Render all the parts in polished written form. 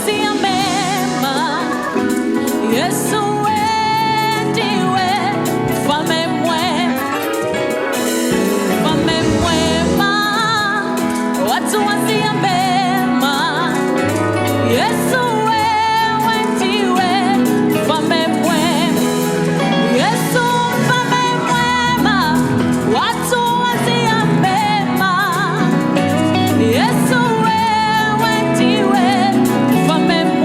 wazia mema. Yesu ndiwe mfalme mwema, mfalme mwema, watu wazia mema. Yesu ndiwe mfalme mwema. Yesu mfalme mwema, watu wazia mema. Yesu ndiwe mfalme mwema.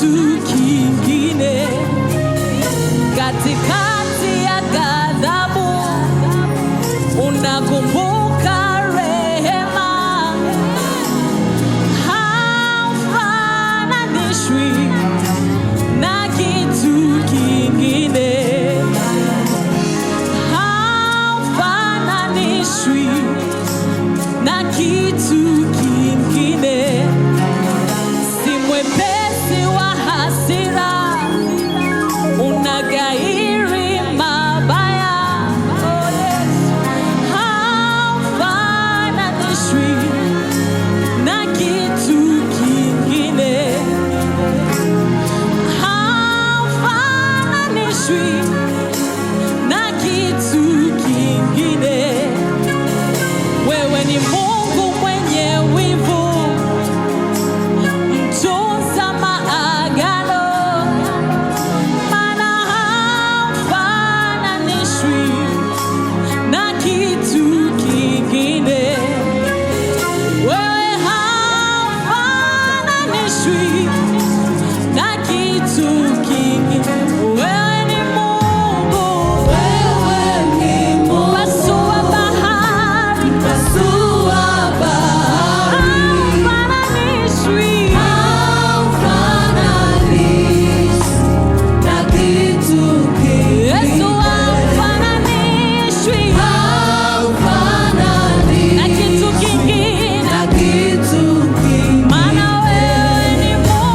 kitu kingine katikati ya ghadhabu. Unakumbuka rehema, haufananishwi na kitu kingine, haufananishwi na kitu kingine. Si mwepesi wa hasira, unagairi mabaya. Oh yes, haufananishwi na kitu kingine, haufananishwi na kitu kingine. Wewe ni Mungu mwenye wivu, mtunza maagano, maana haufananishwi na kitu kingine. Wewe haufananishwi na kitu kingine. Wewe ni Mungu, pasua bahari, haufananishwi. Yesu haufananishwi na kitu kingine, maana wewe ni Mungu.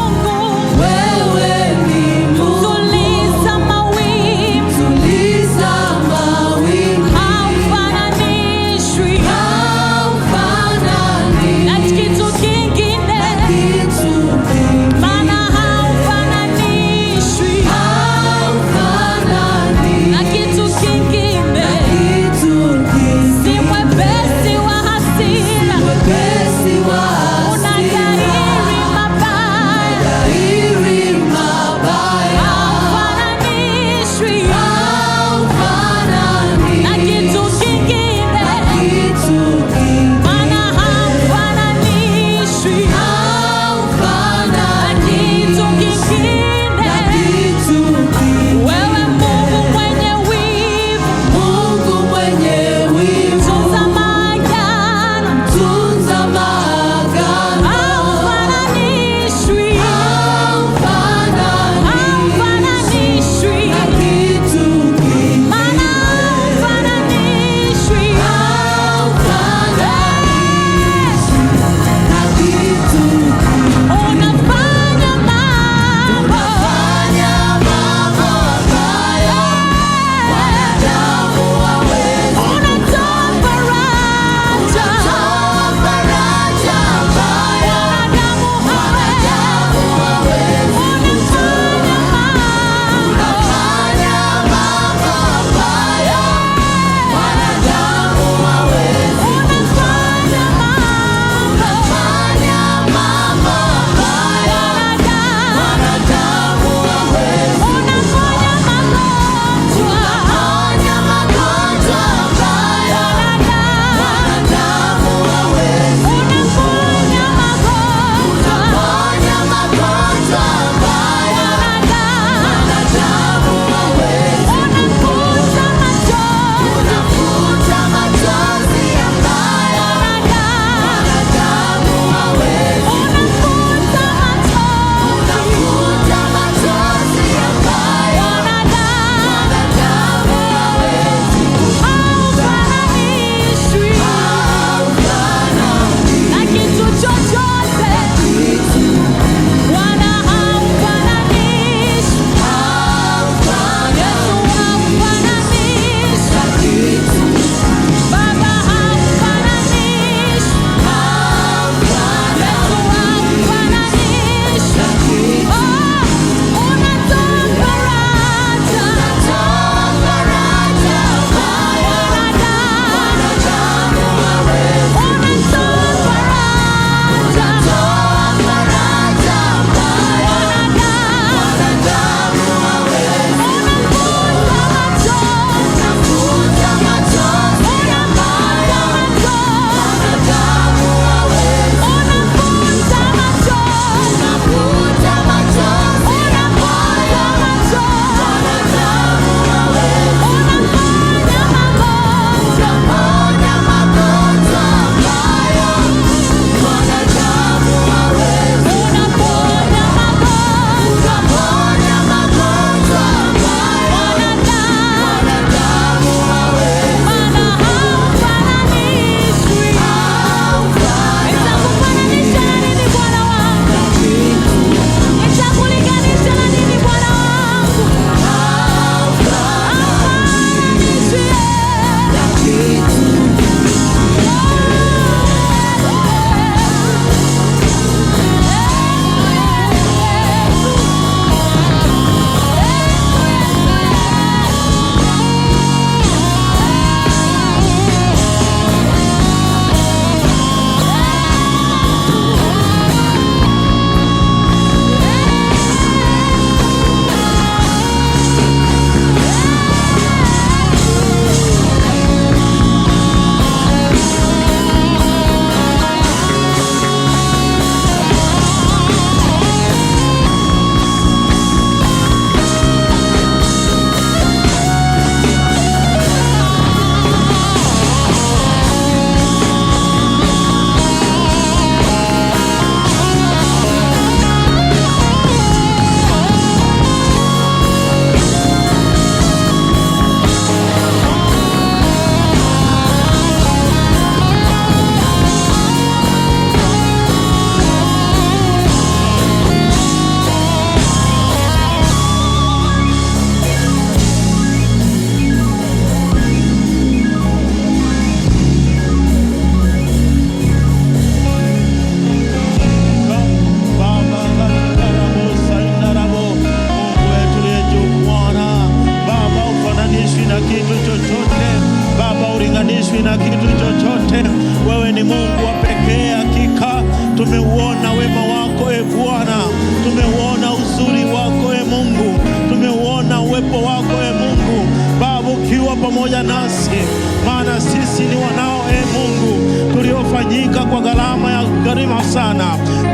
nasi, maana sisi ni wanao Mungu, tuliofanyika kwa gharama ya gharima sana,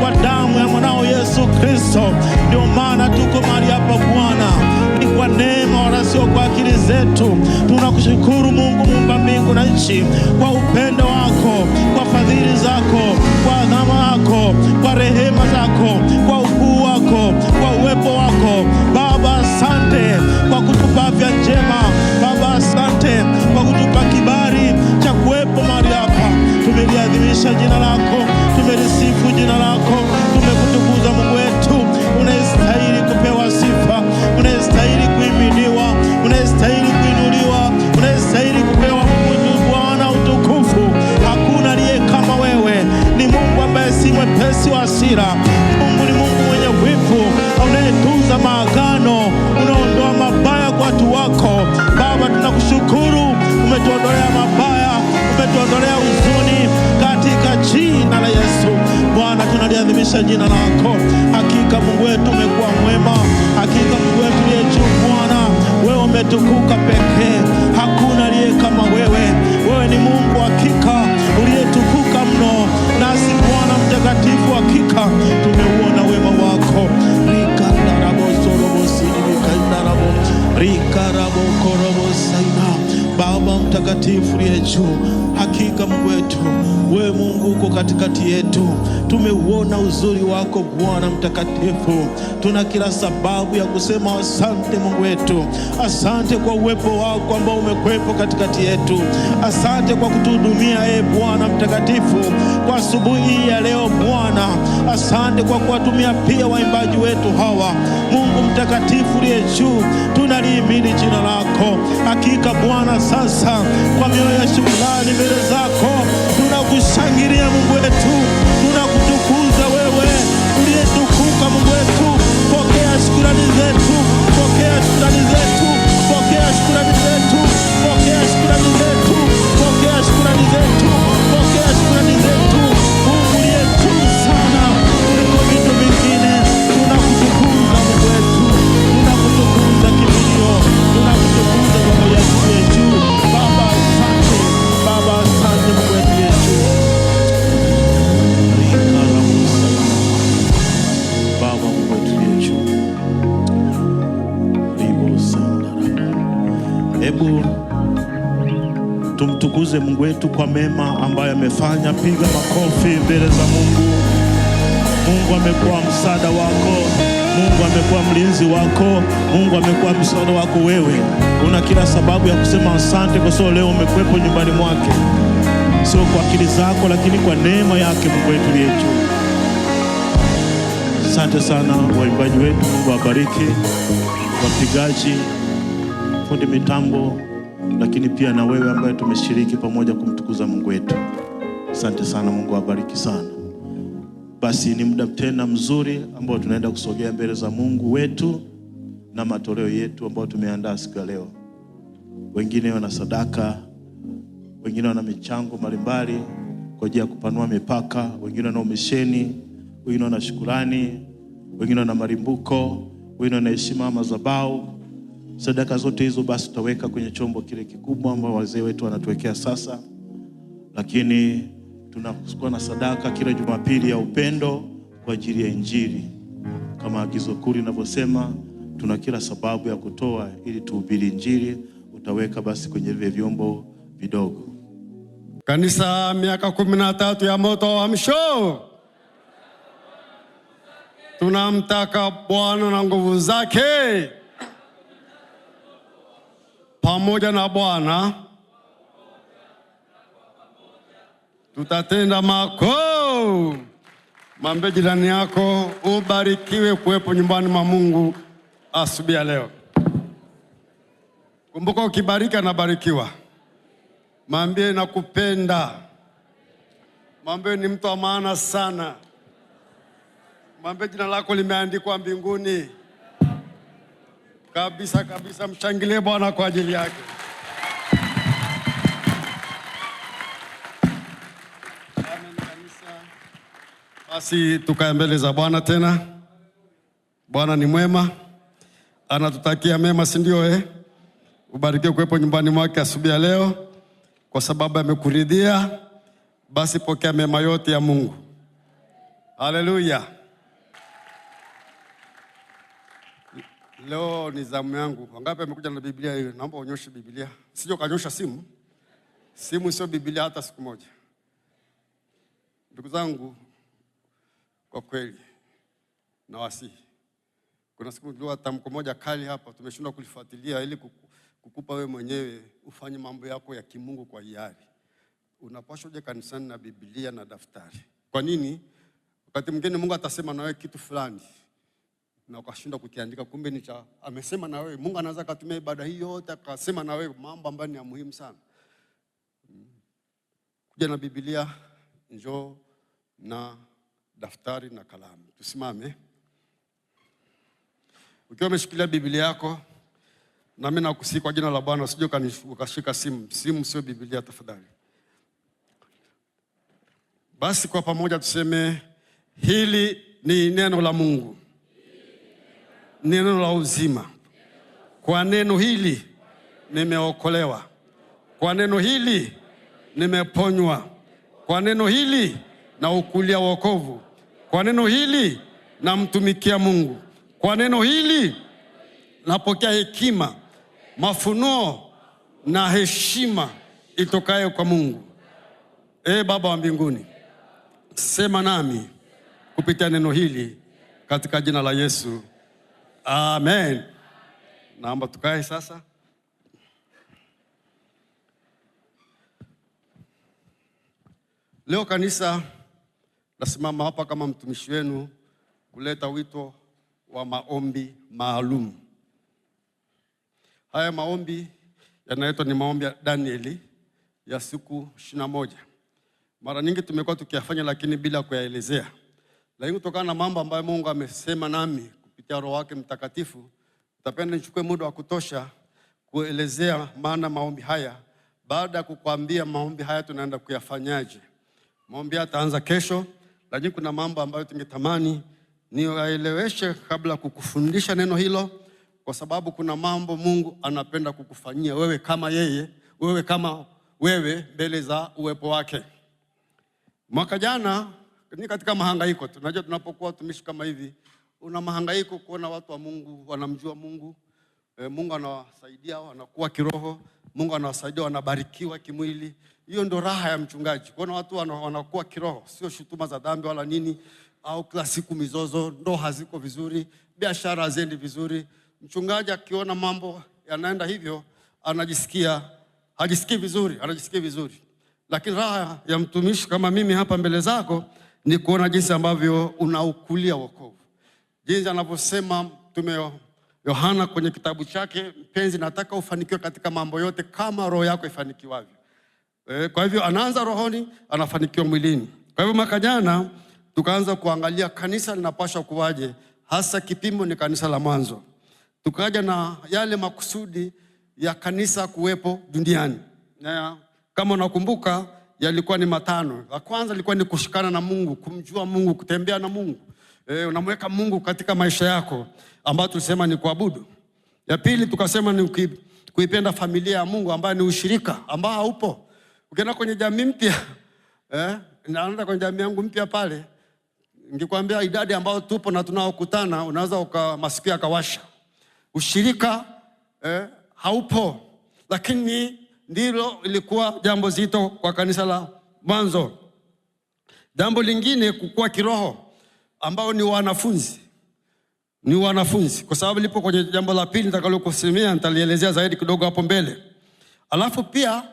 kwa damu ya mwanao Yesu Kristo. Ndio maana tuko mahali hapa Bwana, ni kwa neema wala sio kwa akili zetu. Tunakushukuru Mungu muumba mbingu na nchi, kwa upendo wako, kwa fadhili zako, kwa adhama yako, kwa rehema zako, kwa ukuu wako, kwa uwepo wako. Baba, asante kwa kutupa afya njema. Baba, asante kwa kutupa kibali cha kuwepo mahali hapa. Tumeliadhimisha jina lako, tumelisifu jina lako, tumekutukuza Mungu wetu. Unastahili kupewa sifa, unastahili kuhimidiwa, unastahili kuinuliwa, unastahili kupewa Bwana utukufu. Hakuna aliye kama wewe. Ni Mungu ambaye si mwepesi wa hasira. Mungu ni Mungu mwenye wivu, unayetunza maagano, unaondoa mabaya kwa watu wako. Baba, tunakushukuru, umetuondolea mabaya, umetuondolea huzuni katika jina la Yesu. Bwana, tunaliadhimisha jina lako. Hakika Mungu wetu umekuwa mwema, hakika Mungu wetu aliye juu. Bwana, wewe umetukuka pekee, hakuna aliye kama wewe. Wewe ni Mungu hakika uliyetukuka mno, nasi Bwana mtakatifu hakika tumeuona wema wako. Baba mtakatifu aliye juu, hakika Mungu wetu, wewe Mungu uko katikati yetu. Tumeuona uzuri wako Bwana mtakatifu. Tuna kila sababu ya kusema asante Mungu wetu. Asante kwa uwepo wako ambao umekwepo katikati yetu. Asante kwa kutuhudumia Bwana mtakatifu kwa asubuhi hii ya leo Bwana. Asante kwa kuwatumia pia waimbaji wetu hawa. Mungu mtakatifu aliye juu, tunalihimidi jina lako. Hakika Bwana, sasa kwa mioyo ya shukrani mbele zako tunakushangilia Mungu wetu, tunakutukuza wewe uliyetukuka Mungu wetu. Pokea shukrani zetu, pokea shukrani zetu, pokea shukrani zetu, pokea shukrani zetu, pokea shukrani zetu, pokea shukrani zetu. Mungu uliye juu sana kuliko vitu vingine, tunakutukuza Mungu wetu, tunakutukuza kimbilio, tunakutukuza Baba yetu aliye juu. Baba asante, Baba asante Mungu wetu Yesu. Baba Mungu wetu Yesu. Hebu tumtukuze Mungu wetu kwa mema ambayo amefanya. Piga makofi mbele za Mungu. Mungu amekuwa msaada wako, Mungu amekuwa mlinzi wako, Mungu amekuwa msaada wako. Wewe una kila sababu ya kusema asante kwa sababu leo umekuwepo nyumbani mwake, sio kwa akili zako, lakini kwa neema yake Mungu wetu aliye juu. Asante sana waimbaji wetu, Mungu awabariki, wapigaji, fundi mitambo, lakini pia na wewe ambaye tumeshiriki pamoja kumtukuza Mungu wetu. Asante sana, Mungu awabariki sana. Basi ni muda tena mzuri ambao tunaenda kusogea mbele za Mungu wetu na matoleo yetu ambayo tumeandaa siku ya leo. Wengine wana sadaka, wengine wana michango mbalimbali kwa ajili ya kupanua mipaka, wengine wana umisheni, wengine wana shukrani, wengine wana marimbuko, wengine wana heshima madhabahu. Sadaka zote hizo basi tutaweka kwenye chombo kile kikubwa ambao wazee wetu wanatuwekea sasa. Lakini tunakuwa na sadaka kila Jumapili ya upendo kwa ajili ya Injili. Kama agizo kuu linavyosema, tuna kila sababu ya kutoa ili tuhubiri Injili. Utaweka basi kwenye vile vyombo vidogo. Kanisa miaka 13 ya moto wa msho. Tunamtaka Bwana na nguvu zake. Pamoja na Bwana tutatenda makuu. Mwambie jirani yako ubarikiwe kuwepo nyumbani mwa Mungu asubuhi ya leo. Kumbuka ukibariki anabarikiwa. Mwambie nakupenda. Mwambie ni mtu wa maana sana. Mwambie jina lako limeandikwa mbinguni. Kabisa kabisa, mshangilie Bwana kwa ajili yake. Amen kanisa. Basi tukae mbele za Bwana tena. Bwana ni mwema, anatutakia mema, si ndio? ubarikiwe kuwepo nyumbani mwake asubuhi ya leo, kwa sababu amekuridhia. Basi pokea mema yote ya Mungu. Haleluya. Leo ni zamu yangu. Wangapi amekuja na Biblia hiyo? Naomba unyoshe Biblia. Sio kanyosha simu. Simu sio Biblia hata siku moja. Ndugu zangu, kwa kweli nawasihi. Kuna siku ndio tamko moja kali hapa tumeshindwa kulifuatilia ili kukupa wewe mwenyewe ufanye mambo yako ya kimungu kwa hiari. Unapaswa uje kanisani na Biblia na daftari. Kwa nini? Wakati mwingine Mungu atasema na wewe kitu fulani na ukashindwa kukiandika, kumbe ni cha amesema na wewe. Mungu anaweza kutumia ibada hii yote akasema na wewe mambo ambayo ni ya muhimu sana. Kuja na Biblia, njoo na daftari na kalamu. Tusimame. Ukiwa umeshikilia Biblia yako, na mimi nakusihi kwa jina la Bwana usije ukashika simu. Simu sio Biblia tafadhali. Basi kwa pamoja tuseme, hili ni neno la Mungu. Neno la uzima. Kwa neno hili nimeokolewa. Kwa neno hili nimeponywa. Kwa neno hili na ukulia wokovu. Kwa neno hili namtumikia Mungu. Kwa neno hili napokea hekima, mafunuo na heshima itokayo kwa Mungu. Baba wa mbinguni, sema nami kupitia neno hili katika jina la Yesu. Amen. Naomba tukae sasa. Leo kanisa nasimama hapa kama mtumishi wenu kuleta wito wa maombi maalum. Haya maombi yanaitwa ni maombi ya Danieli ya siku 21. Mara nyingi tumekuwa tukiyafanya lakini bila kuyaelezea. Lakini kutokana na mambo ambayo Mungu amesema nami kupitia Roho wake Mtakatifu, tutapenda nichukue muda wa kutosha kuelezea maana maombi haya. Baada ya kukuambia maombi haya tunaenda kuyafanyaje. Maombi yataanza kesho, lakini kuna mambo ambayo tungetamani niwaeleweshe kabla kukufundisha neno hilo, kwa sababu kuna mambo Mungu anapenda kukufanyia wewe kama yeye, wewe kama wewe mbele za uwepo wake. Mwaka jana ni katika mahangaiko. Tunajua tunapokuwa watumishi kama hivi, una mahangaiko kuona watu wa Mungu wanamjua Mungu. Mungu anawasaidia wanakuwa kiroho, Mungu anawasaidia wanabarikiwa kimwili. Hiyo ndio raha ya mchungaji. Kuona watu wanakuwa kiroho, sio shutuma za dhambi wala nini, au kila siku mizozo, ndoa haziko vizuri, biashara haziendi vizuri. Mchungaji akiona mambo yanaenda hivyo, hajisikii vizuri. Lakini raha ya mtumishi kama mimi hapa mbele zako ni kuona jinsi ambavyo unaukulia wokovu. Jinsi anavyosema Mtume Yohana kwenye kitabu chake, mpenzi, nataka ufanikiwe katika mambo yote kama roho yako ifanikiwavyo. Kwa hivyo anaanza rohoni, anafanikiwa mwilini. Kwa hivyo mwaka jana tukaanza kuangalia kanisa linapaswa kuwaje, hasa kipimo ni kanisa la mwanzo. Tukaja na yale makusudi ya kanisa kuwepo duniani. Na kama unakumbuka yalikuwa ni 5. La kwanza lilikuwa ni kushikana na Mungu, kumjua Mungu, kutembea na Mungu. Unamweka Mungu katika maisha yako, ambayo tulisema ni kuabudu. Ya pili tukasema ni kuipenda familia ya Mungu, ambayo ni ushirika ambao haupo. Ukienda kwenye jamii mpya, naenda kwenye jamii yangu mpya pale, ningekwambia idadi ambao tupo na tunaokutana, unaweza masikio yakawasha. Ushirika haupo, lakini ndilo ilikuwa jambo zito kwa kanisa la mwanzo. Jambo lingine kukua kiroho, ambao ni wanafunzi. Kwa sababu lipo kwenye jambo la pili nitakalokusemea, nitalielezea zaidi kidogo hapo mbele. Alafu pia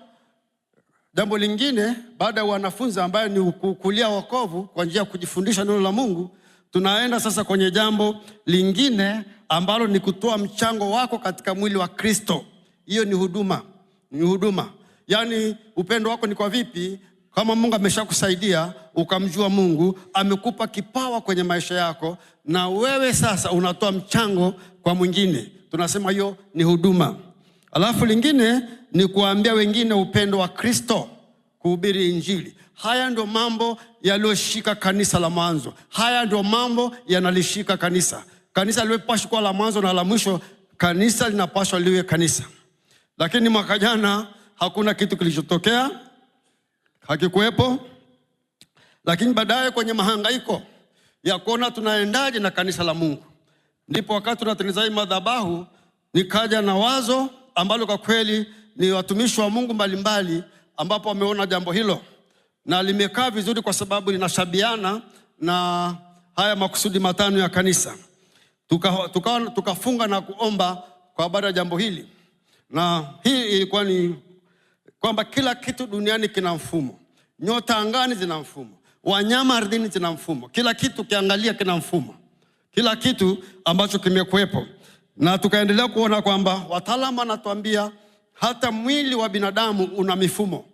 jambo lingine baada ya wanafunzi, ambayo ni kukulia wokovu kwa njia ya kujifundisha neno la Mungu, tunaenda sasa kwenye jambo lingine ambalo ni kutoa mchango wako katika mwili wa Kristo. Hiyo ni huduma. Yaani upendo wako ni kwa vipi? Kama Mungu ameshakusaidia ukamjua Mungu, amekupa kipawa kwenye maisha yako, na wewe sasa unatoa mchango kwa mwingine. Tunasema hiyo ni huduma. Alafu lingine ni kuambia wengine upendo wa Kristo, kuhubiri Injili. Haya ndio mambo yaliyoshika kanisa la mwanzo. Haya ndio mambo yanalishika kanisa. Kanisa liwepashwa kuwa la mwanzo na la mwisho. Kanisa linapaswa liwe kanisa. lakini mwaka jana hakuna kitu kilichotokea, hakikuwepo. Lakini baadaye kwenye mahangaiko ya kuona tunaendaje na kanisa la Mungu, ndipo wakati tunatengeneza hii madhabahu nikaja na wazo ambalo kwa kweli ni watumishi wa Mungu mbalimbali ambapo wameona jambo hilo na limekaa vizuri kwa sababu linashabiana na haya makusudi matano ya kanisa. Tukafunga na kuomba kwa habari ya jambo hili, na hii ilikuwa ni kwamba kila kitu duniani kina mfumo. Nyota angani zina mfumo, wanyama ardhini zina mfumo, kila kitu kiangalia kina mfumo, kila kitu ambacho kimekuwepo. Na tukaendelea kuona kwamba wataalamu wanatuambia hata mwili wa binadamu una mifumo.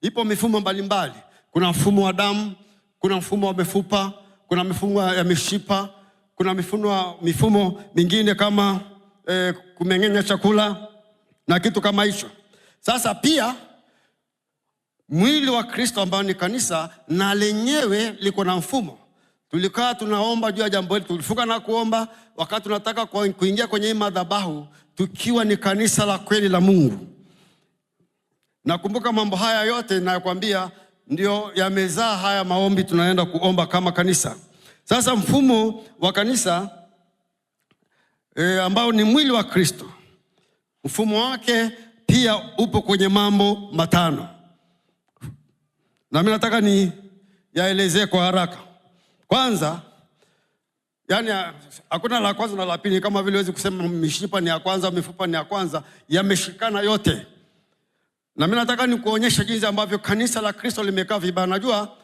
Ipo mifumo mbalimbali. Kuna mfumo wa damu, kuna mfumo wa mifupa, kuna mifumo ya mishipa, kuna mifumo mingine kama kumeng'enya chakula na kitu kama hicho. Sasa pia mwili wa Kristo ambao ni kanisa na lenyewe liko na mfumo. Tulikaa tunaomba juu ya jambo hili, tulifunga na kuomba wakati tunataka kuingia kwenye hii madhabahu tukiwa ni kanisa la kweli la Mungu. Nakumbuka mambo haya yote ninayokuambia ndio yamezaa haya maombi tunaenda kuomba kama kanisa. Sasa mfumo wa kanisa ambao ni mwili wa Kristo, mfumo wake pia upo kwenye mambo matano. Na mimi nataka ni yaelezee kwa haraka. Kwanza, yani hakuna la kwanza na la pili, kama vile huwezi kusema mishipa ni ya kwanza, mifupa ni ya kwanza, yameshikana yote. Na mimi nataka nikuonyesha jinsi ambavyo kanisa la Kristo limekaa vibaya. Najua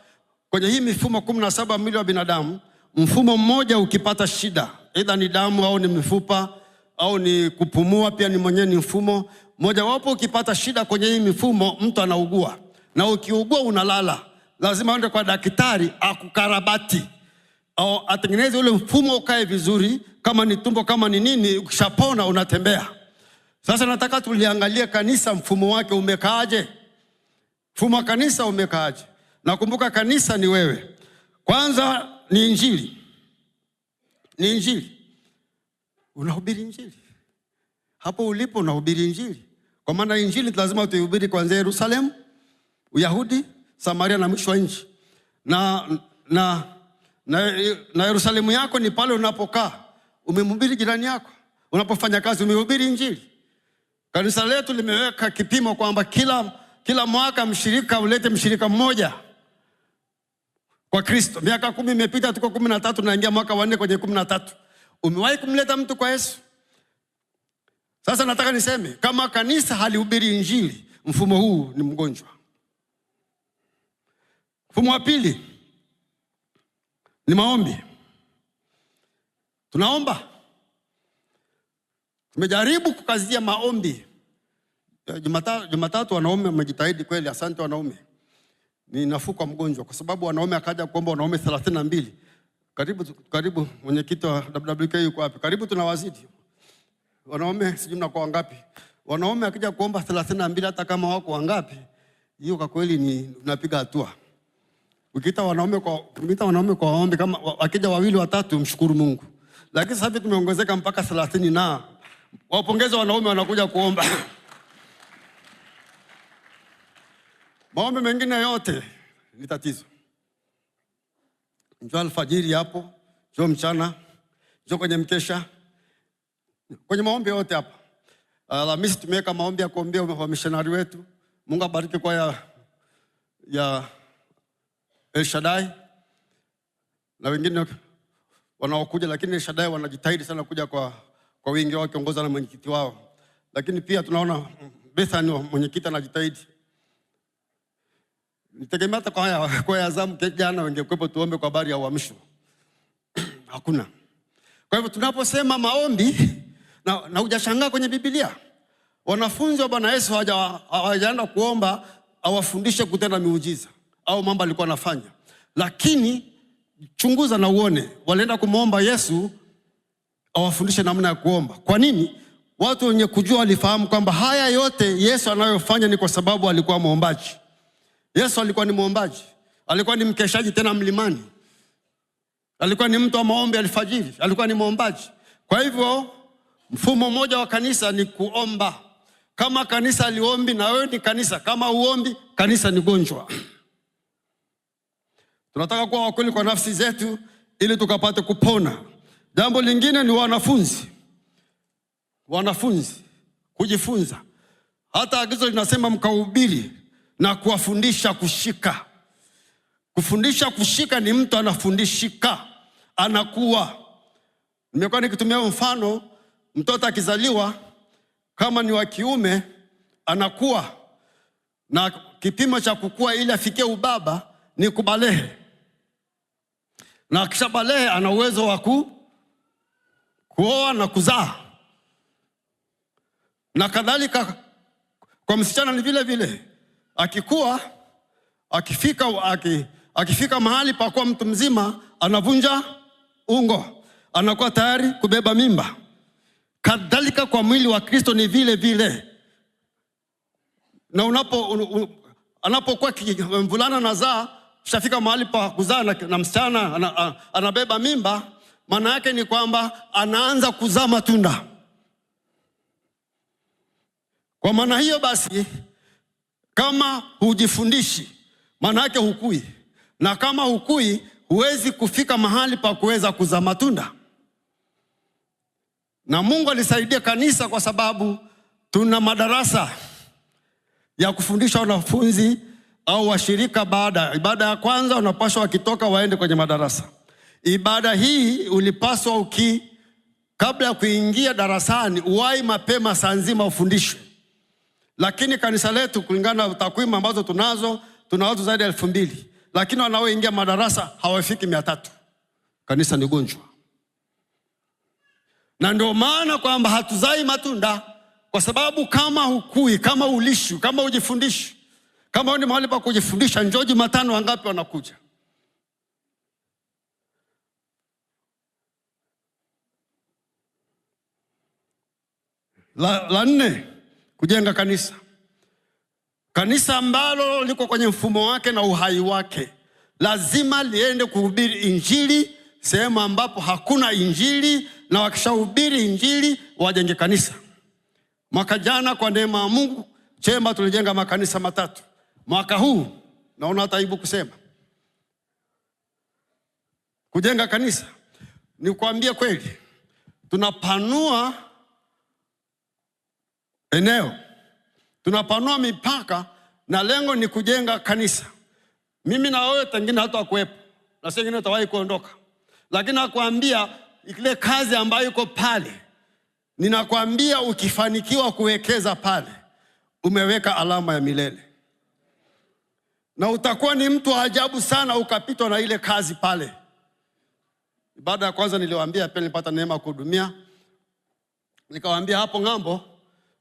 kwenye hii mifumo 17 mwili wa binadamu, mfumo mmoja ukipata shida, aidha ni damu au ni mifupa au ni kupumua, pia ni mwenyewe ni mfumo moja wapo. Ukipata shida kwenye hii mifumo, mtu anaugua, na ukiugua unalala, lazima uende kwa daktari akukarabati au atengeneze ule mfumo ukae vizuri. Kama ni tumbo, kama ni nini, ukishapona unatembea. Sasa nataka tuliangalie kanisa, mfumo wake umekaaje? Mfumo wa kanisa umekaaje? Nakumbuka kanisa ni wewe. Kwanza ni injili. Ni injili. Unahubiri injili. Hapo ulipo unahubiri injili. Kwa maana injili lazima tuihubiri kuanzia Yerusalemu, Uyahudi, Samaria na mwisho wa nchi. Na Yerusalemu yako ni pale unapokaa. Umemhubiri jirani yako. Unapofanya kazi umehubiri injili. Kanisa letu limeweka kipimo kwamba kila mwaka mshirika ulete mshirika mmoja kwa Kristo. Miaka 10 imepita, tuko 13, naingia mwaka wa 4 kwenye 13. Umewahi kumleta mtu kwa Yesu? Sasa nataka niseme kama kanisa halihubiri injili, mfumo huu ni mgonjwa. Mfumo wa pili ni maombi. Tunaomba. Tumejaribu kukazia maombi. Jumatatu wanaume wamejitahidi kweli, asante wanaume. Ni nafuu kwa mgonjwa kwa sababu wanaume akaja kuomba wanaume 32. Karibu mwenyekiti wa WWK yuko wapi? Karibu tunawazidi. Wanaume sijui mnakuwa wangapi. Wanaume akija kuomba 32 hata kama wako wangapi, hiyo kwa kweli ni unapiga hatua. Ukiita wanaume kwa maombi kama wakija 2 watatu mshukuru Mungu. Lakini sasa hivi tumeongezeka mpaka 30 na wapongeze wanaume wanakuja kuomba. Maombi mengine yote ni tatizo. Njoo alfajiri hapo, njoo mchana, njoo kwenye mkesha. Kwenye maombi yote hapa. Alhamisi tumeweka maombi ya kuombea wamissionari wetu. Mungu abariki kwa ya El Shaddai na wengine wanaokuja, lakini El Shaddai wanajitahidi sana kuja kwa wingi wao kiongozwa na mwenyekiti wao. Lakini pia tunaona Bethany mwenyekiti anajitahidi. Nitegemea hata kwa Azamu jana wangekuwepo tuombe kwa habari ya uhamisho. Hakuna. Kwa hivyo tunaposema maombi na hujashangaa kwenye Biblia, wanafunzi wa Bwana Yesu hawajaenda kuomba awafundishe kutenda miujiza au mambo alikuwa anafanya. Lakini chunguza na uone, walienda kumuomba Yesu awafundishe namna ya kuomba. Kwa nini? Watu wenye kujua walifahamu kwamba haya yote Yesu anayofanya ni kwa sababu alikuwa muombaji. Yesu alikuwa ni muombaji. Alikuwa ni mkeshaji tena mlimani. Alikuwa ni mtu wa maombi alfajiri. Alikuwa ni muombaji. Kwa hivyo mfumo mmoja wa kanisa ni kuomba. Kama kanisa liombi, na wewe ni kanisa. Kama uombi, kanisa ni gonjwa. Tunataka kuwa wakweli kwa nafsi zetu ili tukapate kupona. Jambo lingine ni wanafunzi. Wanafunzi kujifunza. Hata agizo linasema mkahubiri na kuwafundisha kushika. Kufundisha kushika ni mtu anafundishika, anakuwa. Nimekuwa nikitumia mfano, mtoto akizaliwa kama ni wa kiume anakuwa, na kipimo cha kukua ili afikie ubaba ni kubalehe. Na kisha balehe ana uwezo wa kuoa na kuzaa. Na kadhalika kwa msichana ni vile vile. Akikua, akifika mahali pa kuwa mtu mzima, anavunja ungo, anakuwa tayari kubeba mimba. Kadhalika kwa mwili wa Kristo ni vile vile. Na anapokuwa mvulana anazaa, shafika mahali pa kuzaa na msichana anabeba mimba, maana yake ni kwamba anaanza kuzaa matunda. Kwa maana hiyo basi, kama hujifundishi, maana yake hukui. Na kama hukui, huwezi kufika mahali pa kuweza kuzaa matunda. Na Mungu alisaidia kanisa kwa sababu tuna madarasa ya kufundisha wanafunzi au washirika. Baada ibada ya kwanza unapaswa wakitoka waende kwenye madarasa. Ibada hii ulipaswa kabla ya kuingia darasani uwai mapema saa nzima ufundishwe. Lakini kanisa letu kulingana na takwimu ambazo tunazo, tuna watu zaidi ya 2000, lakini wanaoingia madarasa hawafiki 300. Kanisa ni gonjwa. Na ndio maana kwamba hatuzai matunda, kwa sababu kama hukui, kama ulishi, kama ujifundishi, kama ni mahali pa kujifundisha, njoo Jumatano wangapi wanakuja? La 4, kujenga kanisa. Kanisa ambalo liko kwenye mfumo wake na uhai wake lazima liende kuhubiri injili sehemu ambapo hakuna injili, na wakishahubiri injili wajenge kanisa. Mwaka jana kwa neema ya Mungu Chemba tulijenga makanisa 3. Mwaka huu naona hata aibu kusema kujenga kanisa. Ni kuambia kweli, tunapanua eneo, tunapanua mipaka, na lengo ni kujenga kanisa. Mimi na wewe tengine hata kuwepo, na sengine utawahi kuondoka, lakini nakwambia ile kazi ambayo iko pale, ninakwambia ukifanikiwa kuwekeza pale, umeweka alama ya milele. Na utakuwa ni mtu wa ajabu sana ukapitwa na ile kazi pale. Ibada ya kwanza niliwaambia, pia nilipata neema kuhudumia. Nikawaambia hapo ng'ambo,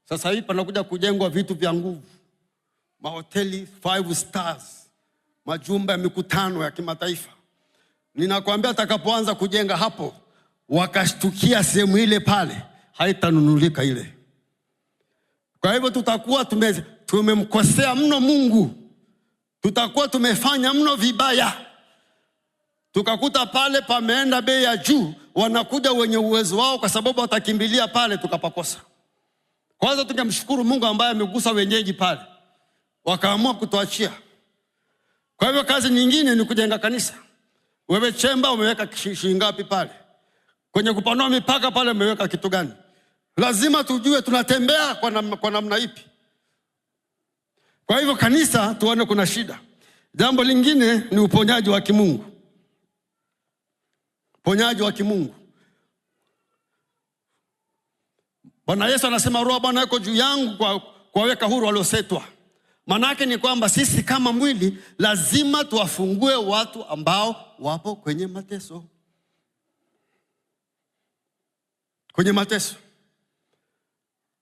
sasa hivi panakuja kujengwa vitu vya nguvu. Mahoteli 5 stars, majumba ya mikutano ya kimataifa. Ninakwambia atakapoanza kujenga hapo, wakashtukia sehemu ile pale, haitanunulika ile. Kwa hivyo tutakuwa tumemkosea mno Mungu. Tutakuwa tumefanya mno vibaya. Tukakuta pale pameenda bei ya juu, wanakuja wenye uwezo wao kwa sababu watakimbilia pale, tukapakosa. Kwanza tungemshukuru Mungu ambaye amegusa wenyeji pale, wakaamua kutuachia. Kwa hivyo kazi nyingine ni kujenga kanisa. Wewe Chemba umeweka shilingi ngapi pale? Kwenye kupanua mipaka pale umeweka kitu gani? Lazima tujue tunatembea kwa namna ipi. Kwa hivyo kanisa tuone kuna shida. Jambo lingine ni uponyaji wa kimungu. Uponyaji wa kimungu. Bwana Yesu anasema Roho Bwana yuko juu yangu kwa kuwaweka huru waliosetwa. Maana yake ni kwamba sisi kama mwili lazima tuwafungue watu ambao wapo kwenye mateso. Kwenye mateso.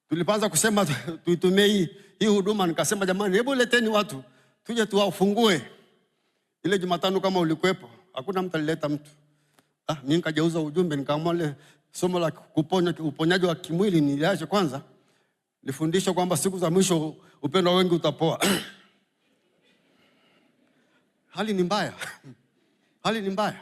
Tulipoanza kusema tuitumie hii huduma, nikasema jamani, hebu leteni watu tuje tuwafungue. Ile Jumatano kama ulikuwepo, hakuna mtu alileta mtu. Mimi nikajeuza ujumbe, nikaamua ile somo la uponyaji wa kimwili niliache kwanza. Nifundisha kwamba siku za mwisho upendo wengi utapoa. Hali ni mbaya. Hali ni mbaya.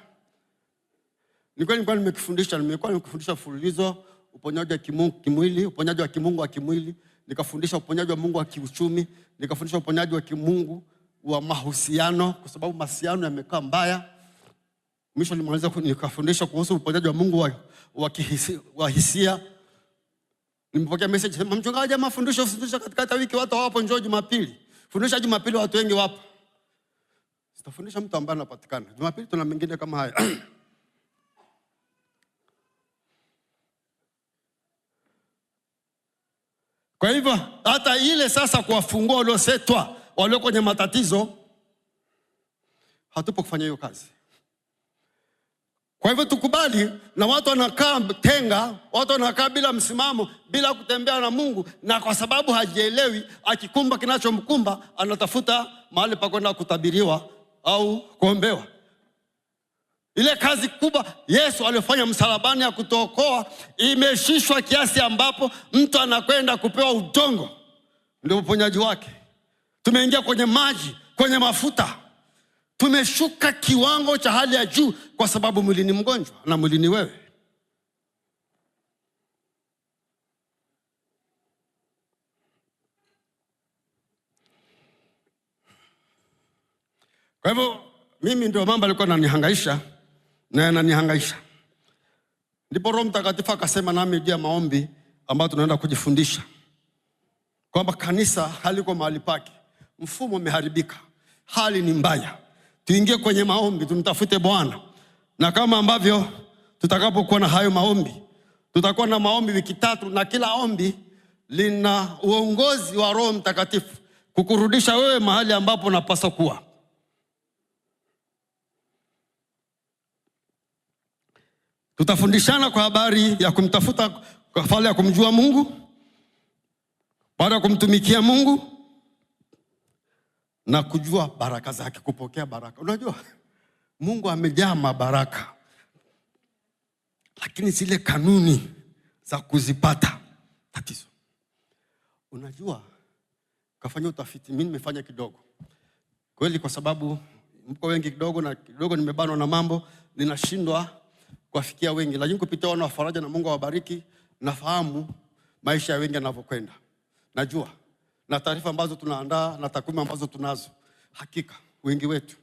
Nimekuwa nikifundisha mfululizo uponyaji wa kimwili, uponyaji wa kimungu wa kimwili. nikafundisha uponyaji wa Mungu wa kiuchumi, nikafundisha uponyaji wa kimungu wa mahusiano, kwa sababu mahusiano yamekaa mbaya. Mwisho nimaliza nikafundisha kuhusu uponyaji wa Mungu wa hisia. Nimepokea message sema, mchungaji, ama fundisha katika wiki watu hawapo, njoo Jumapili. Fundisha Jumapili watu wengi wapo. Sitafundisha mtu ambaye anapatikana. Jumapili tuna mengine kama haya. Kwa hivyo hata ile sasa kuwafungua waliosetwa, walio kwenye matatizo, hatupo kufanya hiyo kazi. Kwa hivyo tukubali, na watu wanakaa tenga, watu wanakaa bila msimamo, bila kutembea na Mungu, na kwa sababu hajielewi, akikumba kinachomkumba, anatafuta mahali pa kwenda kutabiriwa au kuombewa. Ile kazi kubwa Yesu aliyofanya msalabani ya kutuokoa imeshishwa kiasi ambapo mtu anakwenda kupewa udongo, ndio uponyaji wake. Tumeingia kwenye maji, kwenye mafuta. Tumeshuka kiwango cha hali ya juu kwa sababu mwili ni mgonjwa na mwili ni wewe. Kwa hivyo mimi ndio mambo alikuwa ananihangaisha na ananihangaisha. Ndipo Roho Mtakatifu akasema nami juu ya maombi ambayo tunaenda kujifundisha, kwamba kanisa haliko mahali pake, mfumo umeharibika, hali ni mbaya. Tuingie kwenye maombi, tumtafute Bwana. Na kama ambavyo tutakapokuwa na hayo maombi, tutakuwa na maombi wiki 3, na kila ombi lina uongozi wa Roho Mtakatifu kukurudisha wewe mahali ambapo unapaswa kuwa. Tutafundishana kwa habari ya kumtafuta, kwa fali ya kumjua Mungu, baada ya kumtumikia Mungu na kujua baraka zake, kupokea baraka. Unajua Mungu amejaa mabaraka, lakini zile kanuni za kuzipata tatizo. Unajua, kafanya utafiti, mimi nimefanya kidogo kweli, kwa sababu mko wengi kidogo na kidogo nimebanwa na mambo, ninashindwa kuwafikia wengi, lakini kupitia wana wa faraja na Mungu awabariki, nafahamu maisha ya wengi yanavyokwenda. Najua na taarifa ambazo tunaandaa na takwimu ambazo tunazo, hakika wengi wetu,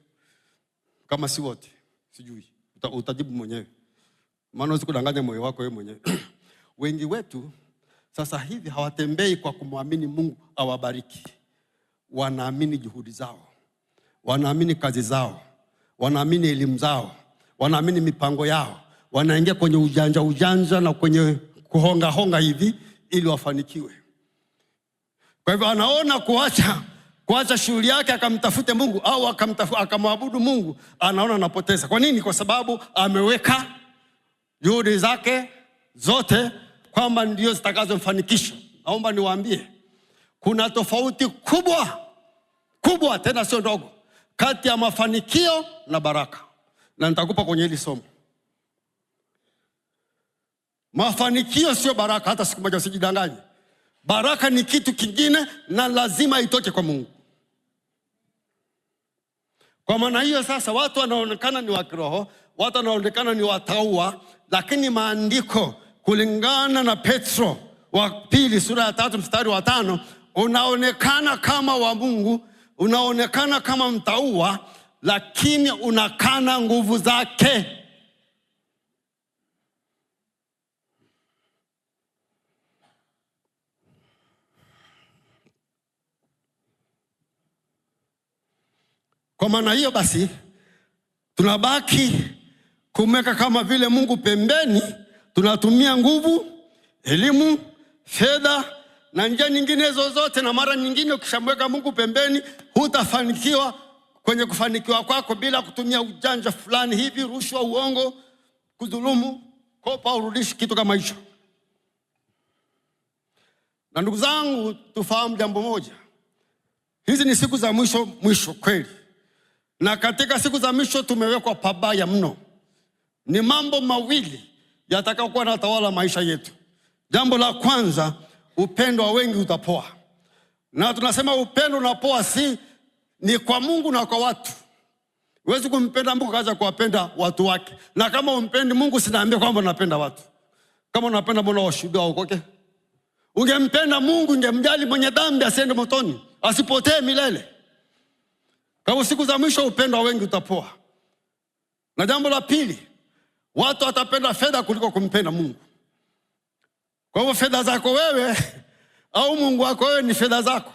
kama si wote, sijui utajibu mwenyewe, maana unaweza kudanganya moyo wako wewe mwenyewe. Wengi wetu sasa hivi hawatembei kwa kumwamini Mungu awabariki. Wanaamini juhudi zao, wanaamini kazi zao, wanaamini elimu zao, wanaamini mipango yao. Wanaingia kwenye ujanja na kwenye kuhonga hivi ili wafanikiwe. Kwa hivyo anaona kuacha shughuli yake akamtafute Mungu au akamwabudu Mungu, anaona anapoteza. Kwa nini? Kwa sababu ameweka juhudi zake zote kwamba ndio zitakazomfanikisha. Naomba niwaambie, kuna tofauti kubwa tena sio ndogo kati ya mafanikio na baraka. Na nitakupa kwenye hili somo. Mafanikio sio baraka, hata siku moja usijidanganye. Baraka ni kitu kingine na lazima itoke kwa Mungu. Kwa maana hiyo sasa watu wanaonekana ni wa kiroho, watu wanaonekana ni wataua, lakini maandiko kulingana na Petro wa pili sura ya 3 mstari wa 5, unaonekana kama wa Mungu, unaonekana kama mtaua, lakini unakana nguvu zake. Kwa maana hiyo basi tunabaki kumweka kama vile Mungu pembeni. Tunatumia nguvu, elimu, fedha na njia nyingine zozote, na mara nyingine ukishamweka Mungu pembeni hutafanikiwa kwenye kufanikiwa kwako bila kutumia ujanja fulani hivi, rushwa, uongo, kudhulumu, kopa urudishi, kitu kama hicho. Na ndugu zangu, tufahamu jambo moja. Hizi ni siku za mwisho kweli. Na katika siku za mwisho tumewekwa pabaya mno. Ni mambo mawili yatakayokuwa na tawala maisha yetu. Jambo la kwanza, upendo wa wengi utapoa. Na tunasema upendo unapoa ni kwa Mungu na kwa watu. Huwezi kumpenda Mungu kaza kuwapenda watu wake. Na kama umpendi Mungu, sinaambia kwamba unapenda watu. Kama unapenda mbona washuhudia waokoke? Ungempenda Mungu, ungemjali mwenye dhambi asiende motoni, asipotee milele. Kwa siku za mwisho upendo wa wengi utapoa. Na jambo la pili, watu watapenda fedha kuliko kumpenda Mungu. Kwa hivyo fedha zako wewe au Mungu wako wewe ni fedha zako.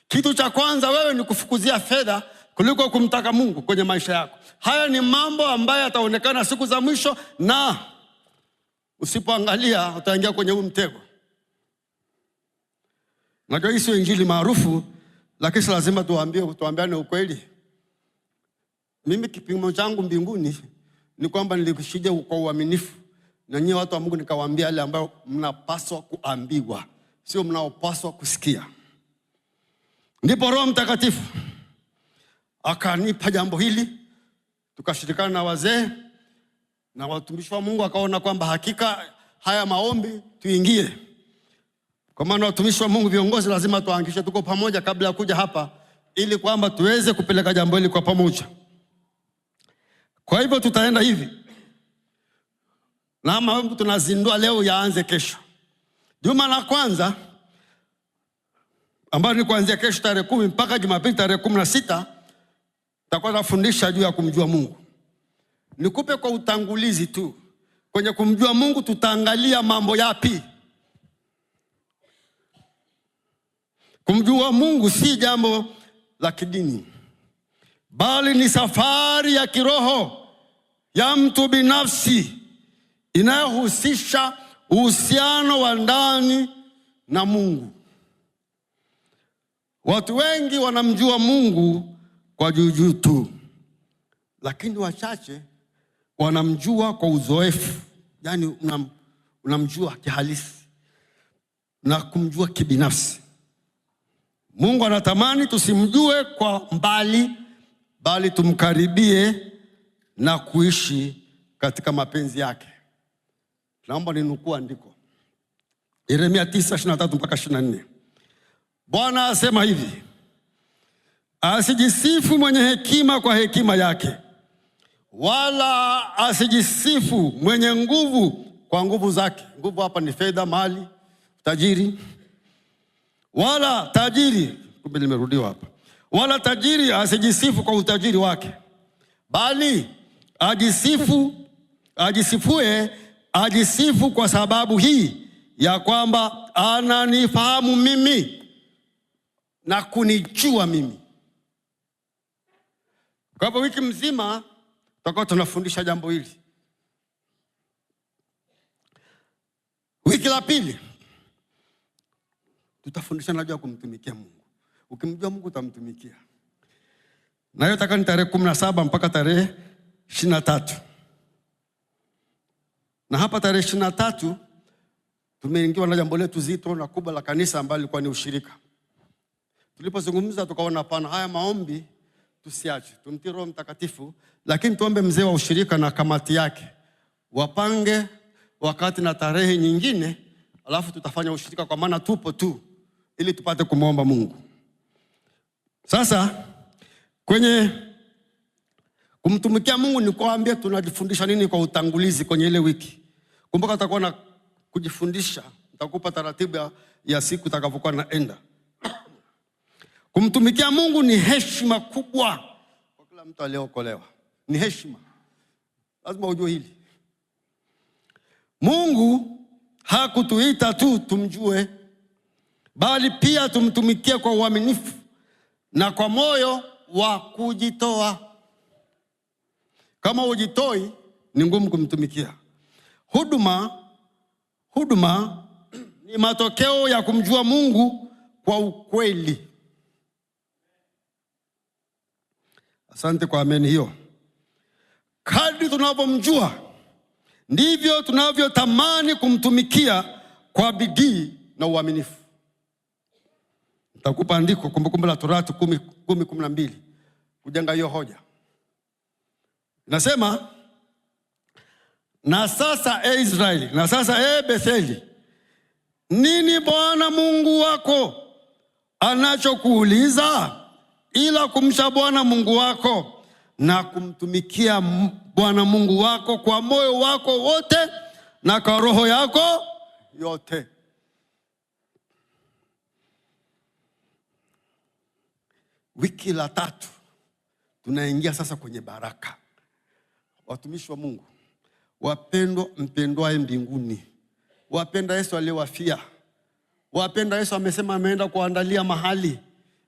Kitu cha kwanza wewe ni kufukuzia fedha kuliko kumtaka Mungu kwenye maisha yako. Haya ni mambo ambayo yataonekana siku za mwisho, na usipoangalia utaingia kwenye huu mtego. Najua hii sio injili maarufu, lakini lazima tuambiane ukweli. Mimi kipimo changu mbinguni ni kwamba nilikushije kwa uaminifu, na nyinyi watu wa Mungu nikawaambia yale ambayo mnapaswa kuambiwa, sio mnaopaswa kusikia. Ndipo Roho Mtakatifu akanipa jambo hili, tukashirikana na wazee na watumishi wa Mungu, akaona kwamba hakika haya maombi tuingie. Kwa maana watumishi wa Mungu, viongozi, lazima tuangishe tuko pamoja kabla ya kuja hapa, ili kwamba tuweze kupeleka jambo hili kwa pamoja. Kwa hivyo tutaenda hivi, na maombi tunazindua leo yaanze kesho. Juma la kwanza ambayo ni kuanzia kesho tarehe 10 mpaka Jumapili tarehe 16 tutakuwa nafundisha juu ya kumjua Mungu. Nikupe kwa utangulizi tu. Kwenye kumjua Mungu tutaangalia mambo yapi? Kumjua Mungu si jambo la kidini, bali ni safari ya kiroho ya mtu binafsi inayohusisha uhusiano wa ndani na Mungu. Watu wengi wanamjua Mungu kwa juu tu, lakini wachache wanamjua kwa uzoefu. Yani unamjua kihalisi na kumjua kibinafsi. Mungu anatamani tusimjue kwa mbali, bali tumkaribie na kuishi katika mapenzi yake. Naomba ninukuu andiko. Yeremia 9:23 mpaka 24. Bwana asema hivi: asijisifu mwenye hekima kwa hekima yake, wala asijisifu mwenye nguvu kwa nguvu zake. Nguvu hapa ni fedha, mali, tajiri. Wala tajiri, kumbe limerudiwa hapa. Wala tajiri asijisifu kwa utajiri wake, bali ajisifu kwa sababu hii ya kwamba ananifahamu mimi na kunijua mimi. Kwa hivyo wiki mzima tutakuwa tunafundisha jambo hili. Wiki la pili tutafundisha najua kumtumikia Mungu. Ukimjua Mungu utamtumikia. Na hiyo itakuwa ni tarehe 17 mpaka tarehe 23. Na hapa tarehe 23 tumeingiwa na jambo letu zito na kubwa la kanisa ambalo lilikuwa ni ushirika. Tulipozungumza tukaona hapana, haya maombi tusiache, tumtii Roho Mtakatifu, lakini tuombe mzee wa ushirika na kamati yake wapange wakati na tarehe nyingine, alafu tutafanya ushirika, kwa maana tupo tu ili tupate kumwomba Mungu. Sasa kwenye kumtumikia Mungu ni kuambia tunajifundisha nini kwa utangulizi kwenye ile wiki. Kumbuka tutakuwa na kujifundisha, nitakupa taratibu ya siku takavyokuwa naenda. Kumtumikia Mungu ni heshima kubwa kwa kila mtu aliyeokolewa. Ni heshima. Lazima ujue hili. Mungu hakutuita tu tumjue, bali pia tumtumikie kwa uaminifu na kwa moyo wa kujitoa. Kama hujitoi ni ngumu kumtumikia. Huduma ni matokeo ya kumjua Mungu kwa ukweli. Asante kwa amen hiyo. Kadri tunavyomjua ndivyo tunavyotamani kumtumikia kwa bidii na uaminifu. Nitakupa andiko, Kumbukumbu la Torati 10:12 kujenga hiyo hoja. Nasema, na sasa Israeli, na sasa Betheli, nini Bwana Mungu wako anachokuuliza ila kumcha Bwana Mungu wako na kumtumikia Bwana Mungu wako kwa moyo wako wote na kwa roho yako yote. wiki la 3 tunaingia sasa kwenye baraka. Watumishi wa Mungu wapendwa, mpendwaye mbinguni, wapenda Yesu aliyewafia, wapenda Yesu amesema ameenda kuandalia mahali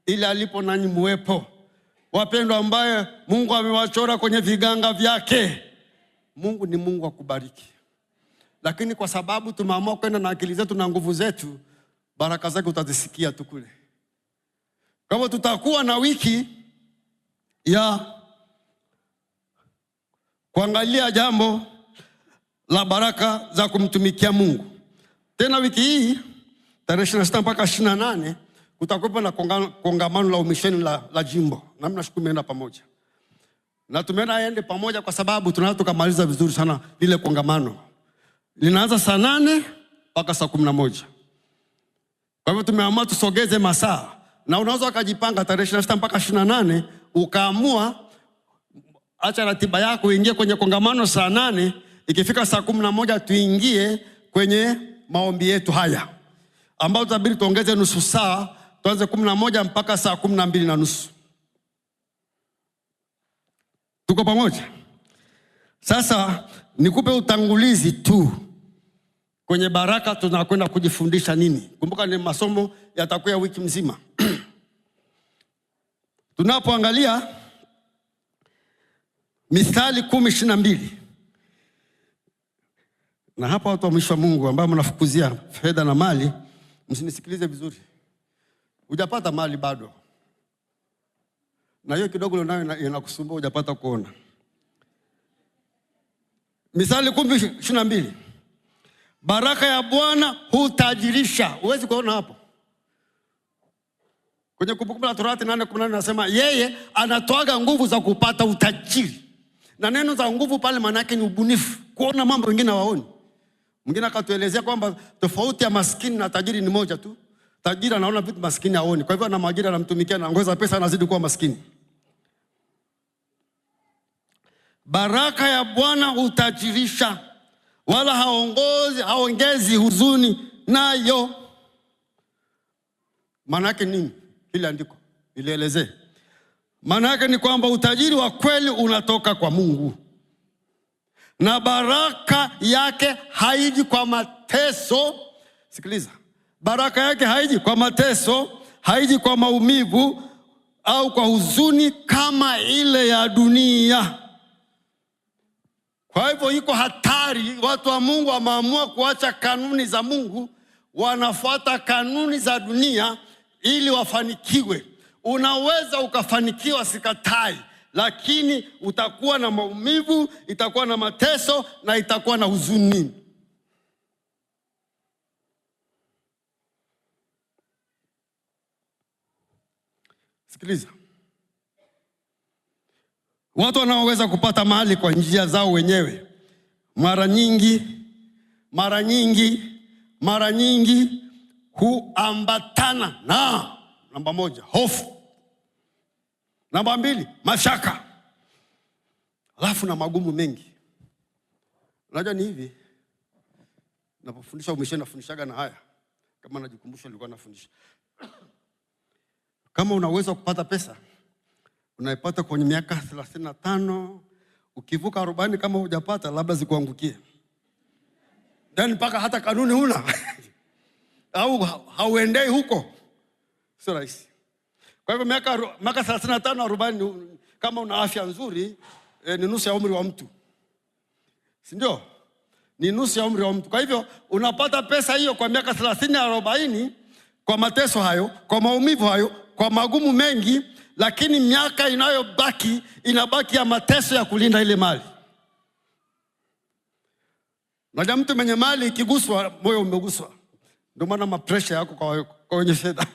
ili alipo nanyi muwepo, wapendwa ambaye Mungu amewachora kwenye viganga vyake. Mungu ni Mungu wa kubariki, lakini kwa sababu tumeamua kwenda na akili zetu na nguvu zetu, baraka zake utazisikia tu kule. Kama tutakuwa na wiki ya kuangalia jambo la baraka za kumtumikia Mungu. Tena wiki hii tarehe 26 mpaka 28 kutakuwa na kongamano la umisheni la jimbo. Na mimi nashukuru tumeenda pamoja. Na tumeenda aende pamoja kwa sababu tunataka tukamaliza vizuri sana lile kongamano. Linaanza saa 8 mpaka saa 11. Kwa hivyo tumeamua tusogeze masaa. Na unaweza ukajipanga tarehe 26 mpaka 28 ukaamua acha ratiba yako uingie kwenye kongamano saa 8, ikifika saa 11 tuingie kwenye maombi yetu haya, ambao tutabidi tuongeze nusu saa, tuanze 11 mpaka saa 12:30. Tuko pamoja? Sasa nikupe utangulizi tu kwenye baraka tunakwenda kujifundisha nini. Kumbuka ni masomo yatakuwa wiki mzima. Tunapoangalia Mithali 10:22. Na hapa watu wa mwisho wa Mungu ambao mnafukuzia fedha na mali, msinisikilize vizuri. Hujapata mali bado. Na hiyo kidogo nayo inakusumbua, hujapata kuona. Mithali 10:22. Baraka ya Bwana hutajirisha. Huwezi kuona hapo. Kwenye Kumbukumbu la Torati 8:18 nasema yeye anatoaga nguvu za kupata utajiri. Na neno za nguvu pale maana yake ni ubunifu, kuona mambo mengine waoni. Mwingine akatuelezea kwamba tofauti ya maskini na tajiri ni moja tu. Tajiri anaona vitu maskini haoni. Kwa hivyo na majira anamtumikia na ongeza pesa anazidi kuwa maskini. Baraka ya Bwana hutajirisha, wala haongezi huzuni nayo. Maana yake nini? Ile andiko ilielezea. Maana yake ni kwamba utajiri wa kweli unatoka kwa Mungu. Na baraka yake haiji kwa mateso. Sikiliza. Baraka yake haiji kwa mateso, haiji kwa maumivu au kwa huzuni kama ile ya dunia. Kwa hivyo iko hatari, watu wa Mungu wameamua kuacha kanuni za Mungu, wanafuata kanuni za dunia ili wafanikiwe. Unaweza ukafanikiwa, sikatai, lakini utakuwa na maumivu, itakuwa na mateso na itakuwa na huzuni. Sikiliza. Watu wanaoweza kupata mali kwa njia zao wenyewe mara nyingi huambatana na namba 1, hofu. Namba 2, mashaka. Alafu na magumu mengi. Unajua ni hivi, napofundisha umeshana nafundishaga na haya. Kama najikumbusha nilikuwa nafundisha. Kama unaweza kupata pesa, unaipata kwenye miaka 35, ukivuka 40 kama hujapata labda zikuangukie. Yaani mpaka hata kanuni huna. Au hauendei huko. Sio rahisi. Kwa hivyo miaka 35 40 kama una afya nzuri ni nusu ya umri wa mtu. Si ndio? Ni nusu ya umri wa mtu. Kwa hivyo unapata pesa hiyo kwa miaka 30 40 kwa mateso hayo, kwa maumivu hayo, kwa magumu mengi, lakini miaka inayobaki inabaki ya mateso ya kulinda ile mali. Unajua mtu mwenye mali ikiguswa moyo umeguswa. Ndio maana mapresha yako kwa wenye fedha.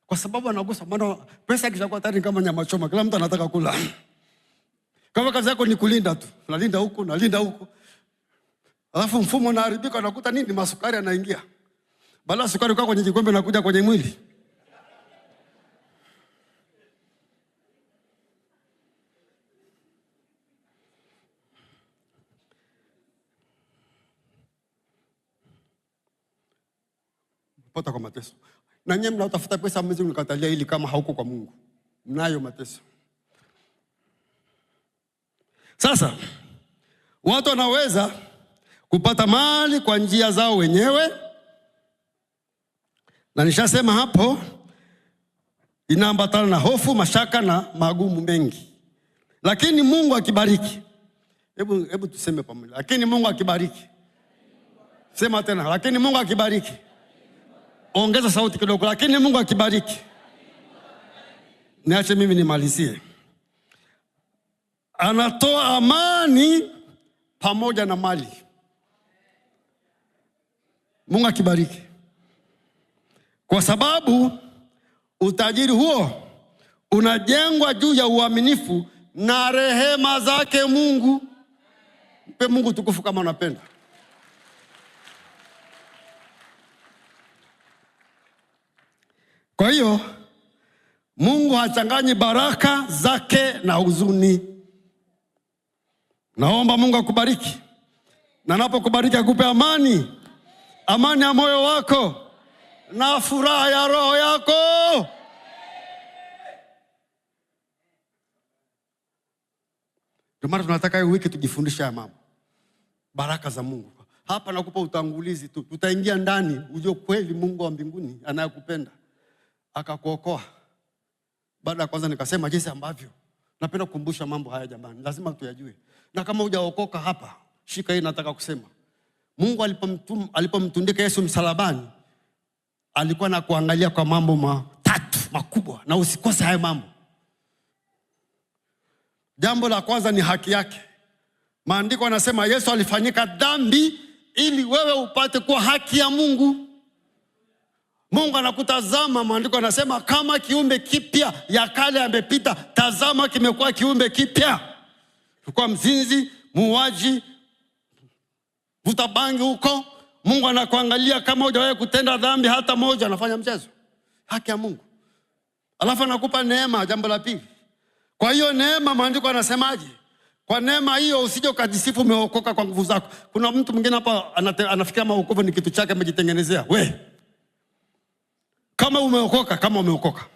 Kwa sababu anagusa, maana pesa ikishakuwa tayari kama nyama choma, kila mtu anataka kula. Kama kazi yako ni kulinda tu, unalinda huko, unalinda huko. Alafu mfumo unaharibika, unakuta nini? Masukari yanaingia. Bala sukari kwa kwenye kikombe na kuja kwenye mwili. Pata kwa mateso. Na nyinyi mnaotafuta pesa mwezi mnikatalia ili kama hauko kwa Mungu. Mnayo mateso. Sasa watu wanaweza kupata mali kwa njia zao wenyewe, na nishasema hapo inaambatana na hofu, mashaka na magumu mengi. Lakini Mungu akibariki, hebu tuseme pamoja, lakini Mungu akibariki. Sema tena, lakini Mungu akibariki. Ongeza sauti kidogo, lakini Mungu akibariki. Niache mimi nimalizie. Anatoa amani pamoja na mali. Mungu akibariki. Kwa sababu utajiri huo unajengwa juu ya uaminifu na rehema zake Mungu. Mpe Mungu tukufu kama unapenda. Kwa hiyo Mungu hachanganyi baraka zake na huzuni. Naomba Mungu akubariki. Na anapokubariki akupe amani. Amani ya moyo wako na furaha ya roho yako. Ndio maana tunataka hii wiki tujifundishe haya mambo. Baraka za Mungu. Hapa nakupa utangulizi tu. Tutaingia ndani ujue kweli Mungu wa mbinguni anayekupenda akakuokoa. Baada ya kwanza nikasema jinsi ambavyo napenda kukumbusha mambo haya jamani. Lazima tuyajue. Na kama hujaokoka hapa, shika hii nataka kusema. Mungu alipomtundika Yesu msalabani, alikuwa na kuangalia kwa mambo matatu makubwa, na usikose haya mambo. Jambo la kwanza ni haki yake. Maandiko yanasema Yesu alifanyika dhambi ili wewe upate kuwa haki ya Mungu. Mungu anakutazama, maandiko yanasema kama kiumbe kipya, ya kale yamepita, tazama kimekuwa kiumbe kipya. Ulikuwa mzinzi, muuaji, vuta bangi huko, Mungu anakuangalia kama hujawahi kutenda dhambi hata moja, anafanya mchezo. Haki ya Mungu. Alafu anakupa neema, jambo la pili. Kwa hiyo neema, maandiko yanasemaje? Kwa neema hiyo usije ukajisifu umeokoka kwa nguvu zako. Kuna mtu mwingine hapa anafikia wokovu ni kitu chake amejitengenezea. Kama umeokoka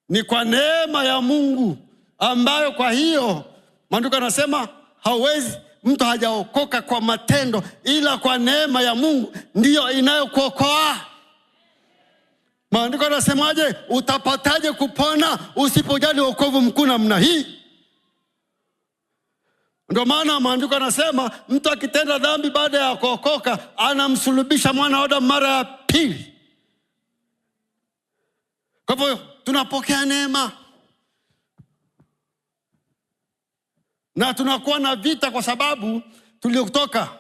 ni kwa neema ya Mungu, ambayo kwa hiyo maandiko yanasema hauwezi, mtu hajaokoka kwa matendo, ila kwa neema ya Mungu ndiyo inayokuokoa. Maandiko yanasemaje? Utapataje kupona usipojali wokovu mkuu namna hii? Ndio maana maandiko yanasema mtu akitenda dhambi baada ya kuokoka anamsulubisha mwana wa Adamu mara ya pili. Kwa hivyo tunapokea neema. Na tunakuwa na vita kwa sababu tuliotoka.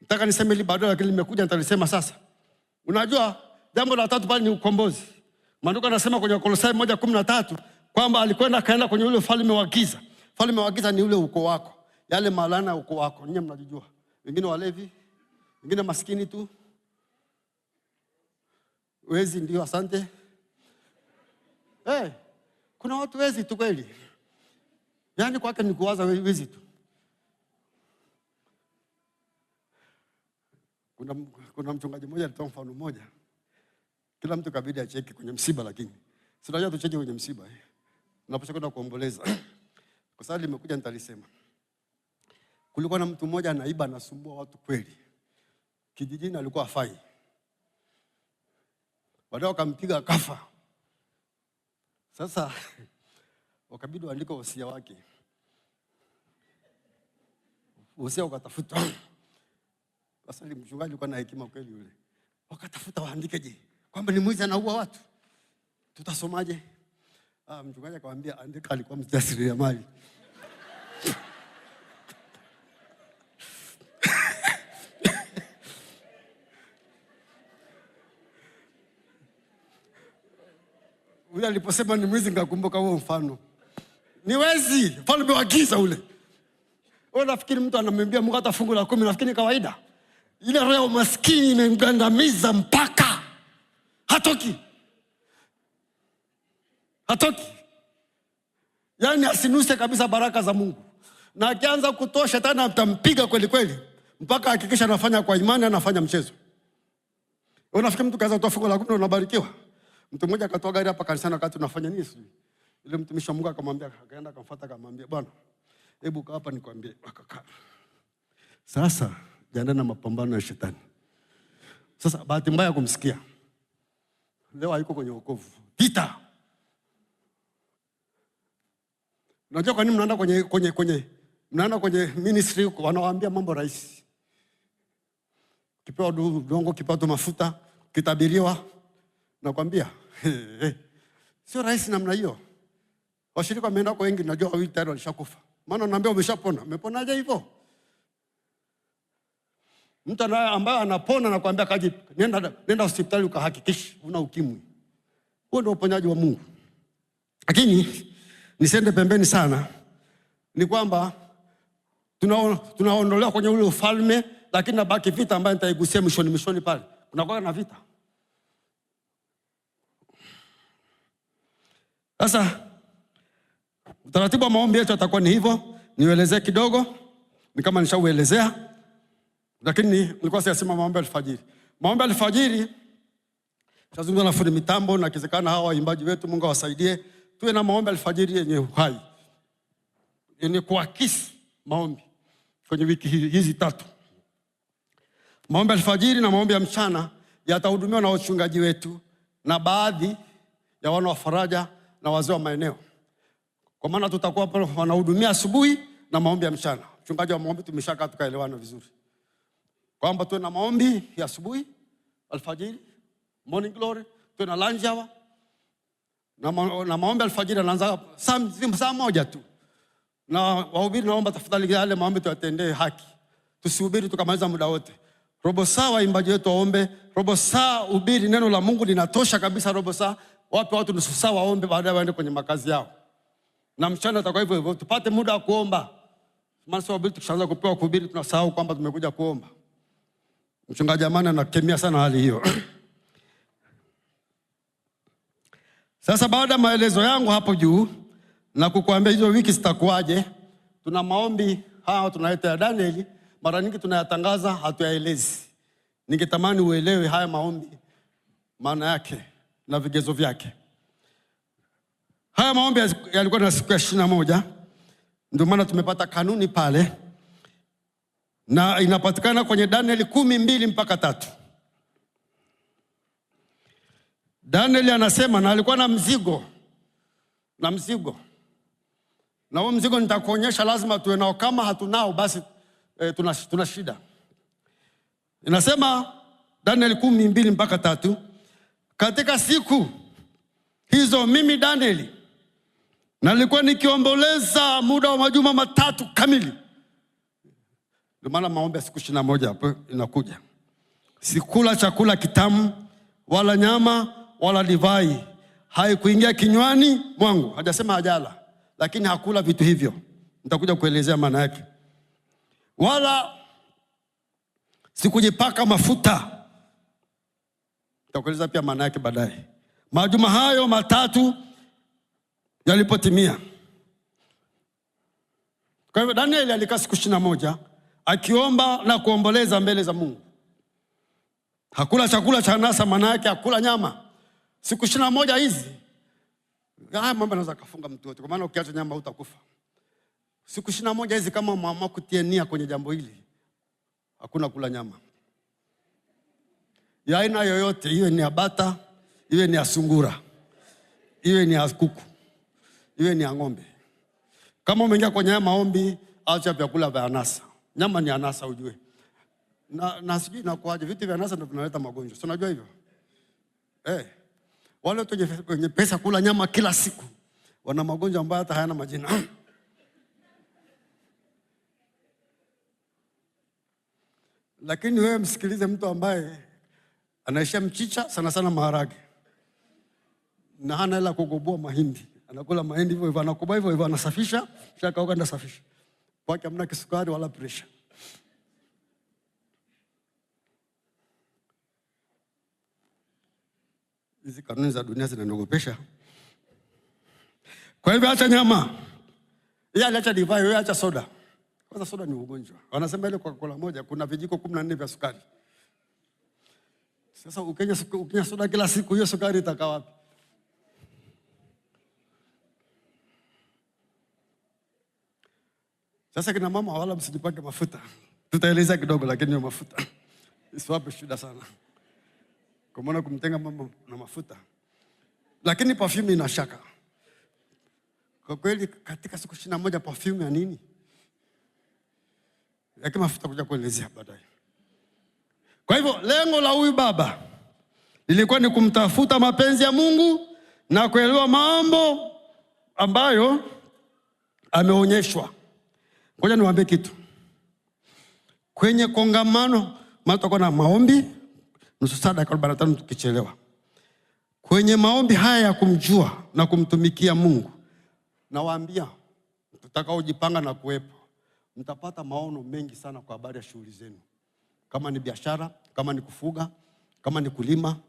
Nataka niseme hili baadaye, lakini nimekuja nitalisema sasa. Unajua jambo la tatu pale ni ukombozi. Maandiko yanasema kwenye Kolosai 1:13 kwamba kaenda kwenye ule ufalme wa giza. Ufalme wa giza ni ule ukoo wako. Yale malana ukoo wako. Ninyi mnajijua. Wengine walevi, wengine maskini tu. Wezi ndio, asante. Kuna watu wezi tu kweli. Yaani kwake ni kuwaza wezi tu. Kuna mchungaji mmoja alitoa mfano mmoja. Kila mtu kabidi acheke kwenye msiba, lakini si unajua tucheke kwenye msiba. Unapokwenda kuomboleza. Kwa sababu nimekuja nitalisema. Kulikuwa na mtu mmoja anaiba, anasumbua watu kweli. Kijijini alikuwa hafai. Baadaye wakampiga akafa. Sasa wakabidi waandike wosia wake. Wosia ukatafutwa. Sasa mchungaji alikuwa na hekima kweli yule. Wakatafuta waandike je? Kwamba ni mwizi anaua watu. Tutasomaje? Mchungaji akamwambia andika alikuwa mjasiriamali. Ule aliposema ni mwizi ngakumbuka huo mfano. Ni wezi, mfalme wa giza ule. Wewe nafikiri mtu anamwambia Mungu hata fungu la 10 nafikiri kawaida. Ile roho ya umaskini imemgandamiza mpaka hatoki. Yaani asinuse kabisa baraka za Mungu. Na akianza kutoa shetani atampiga kweli kweli. Mpaka hakikisha anafanya kwa imani, anafanya mchezo. Unafikiri mtu kaza kutoa fungu la 10 unabarikiwa? Mtu mmoja akatoa gari hapa kanisani wakati tunafanya nini sisi? Ile mtumishi wa Mungu akamwambia, akaenda akamfuata akamwambia, bwana, hebu kaa hapa nikwambie. Akakaa. Sasa jiandae na mapambano ya shetani. Sasa bahati mbaya kumsikia. Leo hayuko kwenye wokovu. Vita. Unajua kwa nini mnaenda kwenye ministry wanawaambia mambo rahisi. Kipewa udongo, kipewa mafuta, kitabiriwa. Nakwambia, sio rahisi namna hiyo. Washirika wameenda kwa wengi, najua wawili tayari walishakufa. Maana naambia umeshapona. Umeponaje hivyo? Mtu ambaye anapona na kuambia kaji, nenda hospitali ukahakikisha una ukimwi. Huo ndio uponyaji wa Mungu. Lakini nisende pembeni sana, ni kwamba tunaondolewa kwenye ule ufalme, lakini nabaki vita ambayo nitaigusia mwishoni pale. Kunakuwa na vita. Sasa utaratibu wa maombi yetu atakuwa ni hivyo. Niuelezee kidogo, ni kama nishauelezea. Lakini nilikuwa siyasema maombi alfajiri. Maombi alfajiri, tutazungumza na fundi mitambo na kizekana hawa waimbaji wetu, Mungu awasaidie. Tuwe na maombi alfajiri yenye uhai. Yenye kuakisi maombi kwenye wiki hizi 3. Maombi alfajiri na maombi ya mchana yatahudumiwa na wachungaji wetu na baadhi ya wana wa faraja na wazee wa maeneo. Kwa maana tutakuwa pale wanahudumia asubuhi na maombi ya mchana. Mchungaji wa maombi tumeshakaa tukaelewana vizuri. Kwamba tuwe na maombi ya asubuhi, alfajiri, morning glory, tuwe na lunch hour. Na maombi alfajiri yanaanza saa moja tu. Na wahubiri naomba tafadhali yale maombi tuyatendee haki. Tusihubiri tukamaliza muda wote. Robo saa waimbaji wetu waombe, robo saa hubiri neno la Mungu linatosha kabisa robo saa. Wape watu nusu saa waombe baadaye waende kwenye makazi yao. Na mchana tutakuwa hivyo, tupate muda wa kuomba. Maana sio hubiri tukishaanza kupewa kuhubiri tunasahau kwamba tumekuja kuomba. Mchungaji Amani anakemea sana hali hiyo. Sasa baada ya maelezo yangu hapo juu na kukuambia hizo wiki zitakuwaje, tuna maombi haya tunaita ya Danieli, mara nyingi tunayatangaza hatuyaelezi. Ningetamani uelewe haya maombi maana yake na vigezo vyake. Haya maombi yalikuwa na siku ya 21. Ndio maana tumepata kanuni pale. Na inapatikana kwenye Danieli 10:2 mpaka 3. Danieli anasema na alikuwa na mzigo. Na huo mzigo nitakuonyesha lazima tuwe nao, kama hatunao basi tuna shida. Inasema Danieli 10:2 mpaka 3. Katika siku hizo mimi Danieli nalikuwa nikiomboleza muda wa majuma 3 kamili. Ndio maana maombi ya siku 21 hapo inakuja. Sikula chakula kitamu wala nyama wala divai, haikuingia kinywani mwangu. Hajasema hajala, lakini hakula vitu hivyo. Nitakuja kuelezea maana yake. Wala sikujipaka mafuta. Nitakueleza pia maana yake baadaye. Majuma hayo 3 yalipotimia. Kwa hivyo Danieli alikaa siku 21 akiomba na kuomboleza mbele za Mungu. Hakula chakula cha nasa, maana yake hakula nyama. Siku 21 hizi, haya mambo yanaweza kufunga mtu wote, kwa maana ukiacha nyama utakufa. Siku 21 hizi kama mama kutia nia kwenye jambo hili, hakuna kula nyama. Ya aina yoyote, iwe ni abata, iwe ni asungura, iwe ni kuku, iwe ni ng'ombe. Kama umeingia kwenye maombi, acha vyakula vya anasa. Nyama ni anasa ujue. Na sijui inakuaje, vitu vya anasa ndio vinaleta magonjwa. Si unajua hivyo? Wale watu wenye pesa kula nyama kila siku wana magonjwa ambayo hata hayana majina. Lakini wewe msikilize mtu ambaye anaisha mchicha sana sana maharage. Na hana hela kugoboa mahindi. Anakula mahindi hivyo hivyo, anakoboa hivyo hivyo, anasafisha, kisha kauka ndio safisha. Kwake hamna kisukari wala pressure. Hizi kanuni za dunia zinanogopesha. Kwa hivyo acha nyama. Yeye acha divai, wewe acha soda. Kwanza soda ni ugonjwa. Wanasema ile Coca-Cola moja kuna vijiko 14 vya sukari. Sasa ukinywa soda kila siku, hiyo sukari itakaa wapi? Sasa kina mama wala msijipake mafuta. Tutaeleza kidogo, lakini hiyo mafuta isiwape shida sana. Kwa maana kumtenga mama na mafuta. Lakini perfume ina shaka. Kwa kweli katika siku 21 perfume ya nini? Lakini mafuta kuja kuelezea baadaye. Kwa hivyo lengo la huyu baba lilikuwa ni kumtafuta mapenzi ya Mungu na kuelewa mambo ambayo ameonyeshwa. Ngoja niwaambie kitu. Kwenye kongamano tutakuwa na maombi nusu saa dakika 45 tukichelewa. Kwenye maombi haya ya kumjua na kumtumikia Mungu, nawaambia tutakaojipanga na kuwepo, mtapata maono mengi sana kwa habari ya shughuli zenu. Kama ni biashara, kama ni kufuga, kama ni kulima,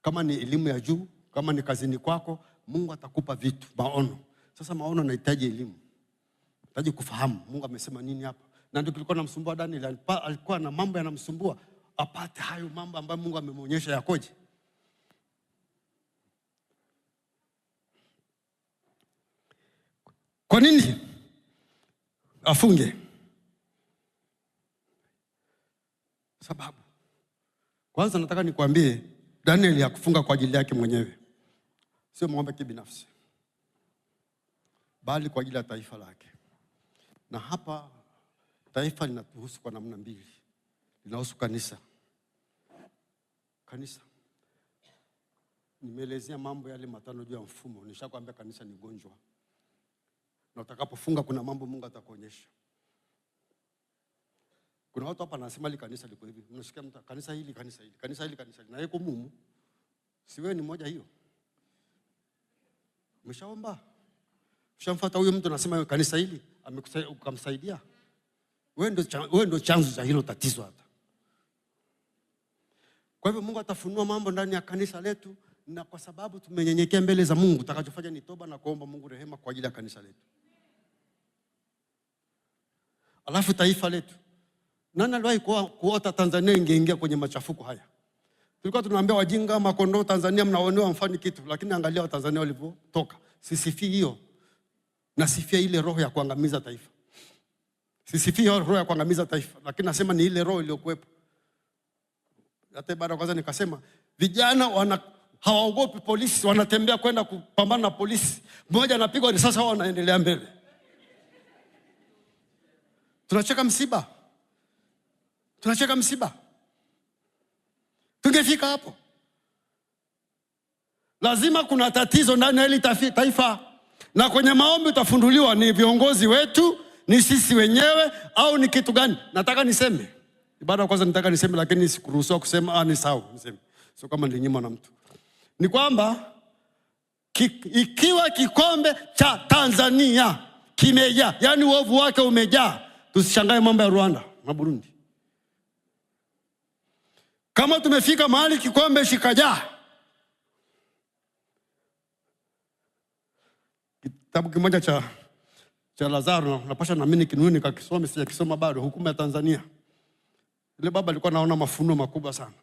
kama ni elimu ya juu, kama ni kazini kwako, Mungu atakupa vitu, maono. Sasa maono yanahitaji elimu. Unahitaji kufahamu Mungu amesema nini hapa. Na ndio kilikuwa namsumbua Daniel, alikuwa na mambo yanamsumbua, apate hayo mambo ambayo Mungu amemuonyesha yakoje. Kwa nini afunge? Sababu kwanza nataka nikwambie, Daniel hakufunga kwa ajili yake mwenyewe. Sio muombe kibinafsi, bali kwa ajili ya taifa lake. Na hapa taifa linatuhusu kwa namna mbili. Linahusu kanisa. Kanisa. Nimeelezea mambo yale matano juu ya mfumo. Nishakwambia kanisa ni gonjwa. Na utakapofunga kuna mambo Mungu atakuonyesha. Kuna watu hapa wanasema hili kanisa liko hivi. Unasikia mtu kanisa hili, kanisa hili, kanisa hili, kanisa hili. Na yuko mumu. Si wewe ni moja hiyo? Umeshaomba? Ushamfuata huyo mtu anasema kanisa hili ukamsaidia? Wewe ndio chanzo cha hilo tatizo hata. Kwa hivyo Mungu atafunua mambo ndani ya kanisa letu, na kwa sababu tumenyenyekea mbele za Mungu, tutakachofanya ni toba na kuomba Mungu rehema kwa ajili ya kanisa letu. Alafu taifa letu. Nani aliwahi kuota Tanzania ingeingia kwenye machafuko haya? Tulikuwa tunaambia wajinga makondoo Tanzania mnaonewa mfani kitu, lakini angalia Watanzania walivyotoka. Sisifii hiyo. Nasifia ile roho ya kuangamiza taifa. Sisifii roho ya kuangamiza taifa, lakini nasema ni ile roho iliyokuwepo. Hata baada kwanza nikasema vijana hawaogopi polisi, wanatembea kwenda kupambana na polisi. Mmoja anapigwa risasi, wao wanaendelea mbele. Tunacheka msiba. Tunacheka msiba. Tungefika hapo. Lazima kuna tatizo ndani ya hili taifa. Na kwenye maombi utafunduliwa ni viongozi wetu, ni sisi wenyewe, au ni kitu gani. Nataka niseme. Ibada kwanza nataka niseme, lakini sikuruhusiwa kusema. Ni sawa niseme. Sio kama nilinyima na mtu. Ni kwamba ikiwa kikombe cha Tanzania kimejaa, yani uovu wake umejaa, tusishangae mambo ya Rwanda na Burundi. Kama tumefika mahali kikombe shikajaa. Kitabu kimoja cha Lazaro, napasha na mimi kinuni nikakisoma, sijakisoma bado, hukumu ya Tanzania. Ile baba alikuwa anaona mafunuo makubwa sana.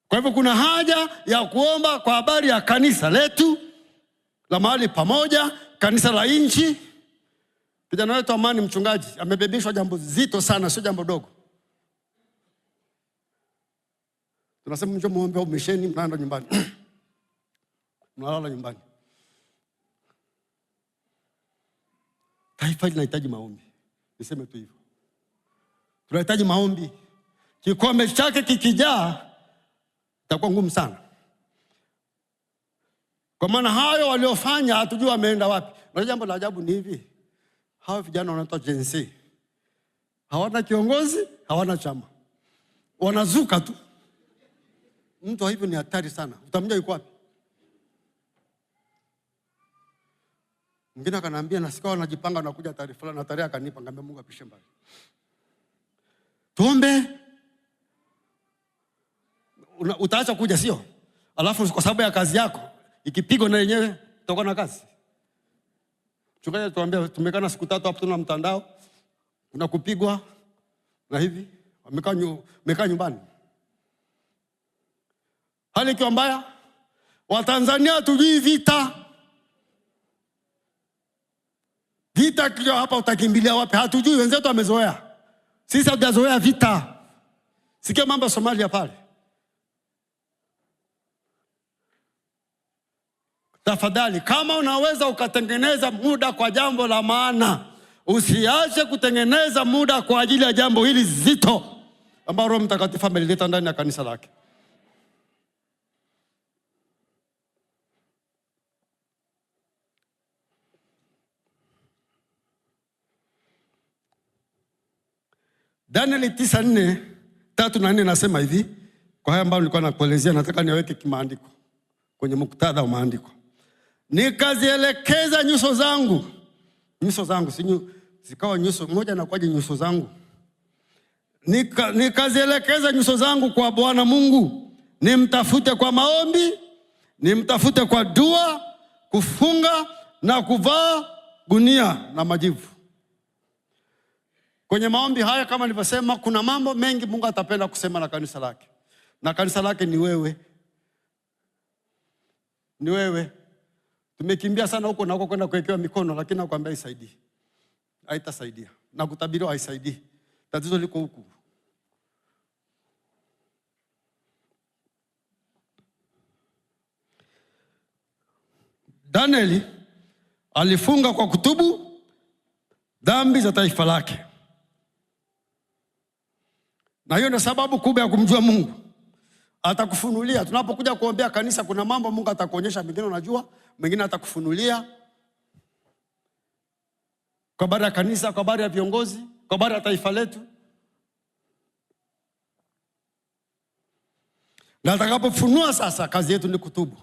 Kwa hivyo kuna haja ya kuomba kwa habari ya kanisa letu la mahali pamoja, kanisa la nchi. Kijana wetu Amani mchungaji amebebeshwa jambo zito sana, sio jambo dogo. Tunasema mjo muombe au misheni, mnaenda nyumbani. Mnalala nyumbani. Taifa linahitaji maombi. Niseme tu hivyo. Tunahitaji maombi. Kikombe chake kikijaa itakuwa ngumu sana. Kwa maana hayo waliofanya hatujui wameenda wapi. Na jambo la ajabu ni hivi. Hao vijana wanaitwa Gen Z. Hawana kiongozi, hawana chama. Wanazuka tu. Mtu hivyo ni hatari sana. Utamjua yuko wapi? Mwingine akaniambia nasikia wanajipanga na kuja taarifa fulani, na tarehe akanipa, ngambia Mungu apishe mbali. Tuombe. Utaacha kuja sio? Alafu kwa sababu ya kazi yako ikipigwa na yenyewe utakuwa na kazi. Chungaji tuambia tumekana siku 3 hapo tuna mtandao. Unakupigwa na hivi, wamekaa nyumbani. Hali ikiwa mbaya, Watanzania tujui vita. Vita kija hapa utakimbilia wapi? Hatujui, wenzetu wamezoea. Sisi hatujazoea vita. Sikia mambo ya Somalia pale. Tafadhali, kama unaweza ukatengeneza muda kwa jambo la maana, usiache kutengeneza muda kwa ajili ya jambo hili zito ambalo Roho Mtakatifu amelileta ndani ya kanisa lake. Danieli 9:3-4 nasema hivi, kwa haya ambayo nilikuwa nakuelezea nataka niweke kimaandiko kwenye muktadha wa maandiko. Nikazielekeza nyuso zangu zikawa nyuso moja na kwaje nyuso zangu. Nikazielekeza nyuso zangu kwa Bwana Mungu, nimtafute kwa maombi, nimtafute kwa dua, kufunga na kuvaa gunia na majivu. Kwenye maombi haya kama nilivyosema, kuna mambo mengi Mungu atapenda kusema na kanisa lake. Na kanisa lake ni wewe. Ni wewe. Tumekimbia sana huko na huko kwenda kuwekewa mikono, lakini nakwambia haisaidii. Haitasaidia. Na kutabiriwa haisaidii. Tatizo liko huku. Danieli alifunga kwa kutubu dhambi za taifa lake. Na hiyo ndio sababu kubwa ya kumjua Mungu. Atakufunulia. Tunapokuja kuombea kanisa, kuna mambo Mungu atakuonyesha, mengine unajua, mengine atakufunulia. Kwa habari ya kanisa, kwa habari ya viongozi, kwa habari ya taifa letu. Na atakapofunua sasa, kazi yetu ni kutubu.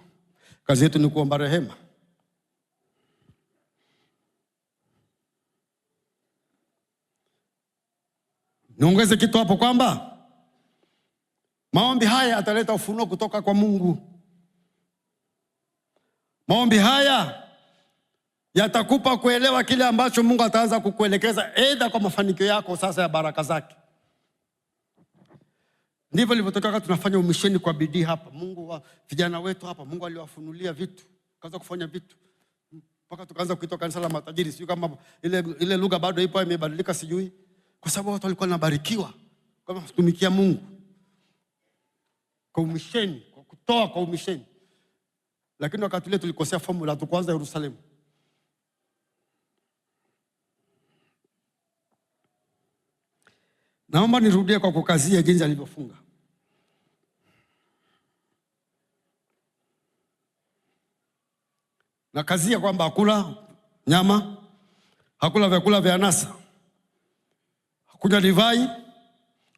Kazi yetu ni kuomba rehema. Niongeze kitu hapo kwamba maombi haya ataleta ufunuo kutoka kwa Mungu. Maombi haya yatakupa kuelewa kile ambacho Mungu ataanza kukuelekeza, aidha kwa mafanikio yako sasa ya baraka zake. Ndivyo ilivyotoka tunafanya umisheni kwa bidii hapa. Mungu wa vijana wetu hapa, Mungu aliwafunulia vitu, kaanza kufanya vitu. Mpaka tukaanza kuitwa kanisa la matajiri. Sijui kama ile lugha bado ipo imebadilika, sijui. Kwa sababu watu walikuwa wanabarikiwa kama kutumikia Mungu. Kwa umisheni, kwa kutoa kwa umisheni. Lakini wakati ule tulikosea formula, tukaanza Yerusalemu. Naomba nirudie kwa kukazia jinsi alivyofunga. Na kazia kwamba hakula nyama, hakula vyakula vya anasa, hakunywa divai.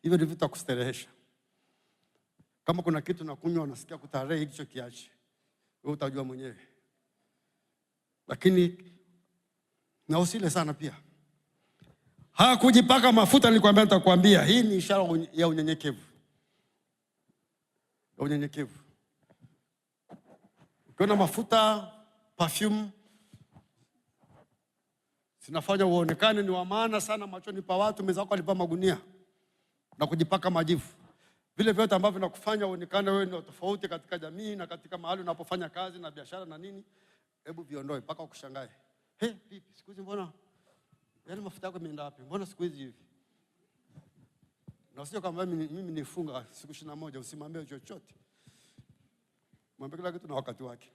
Hivyo ndivyo vitu kusterehesha. Kama kuna kitu na kunywa unasikia kutarehe, hicho kiache. Wewe utajua mwenyewe. Lakini na usile sana pia. Hakujipaka mafuta, nilikwambia nitakwambia. Hii ni ishara ya unyenyekevu. Ya unyenyekevu. Ukiona mafuta, perfume, sinafanya uonekane ni wa maana sana machoni pa watu, meza yako alipa magunia na kujipaka majivu. Vile vyote ambavyo vinakufanya uonekane wewe ni tofauti katika jamii na katika mahali unapofanya kazi na biashara na nini, hebu viondoe mpaka ukushangae. Vipi siku hizi mbona yale mafuta yako yameenda wapi? Mbona siku hizi hivi? Na usije kama mimi nifunga siku 21, usimwambie chochote. Mwambie kila kitu na wakati wake.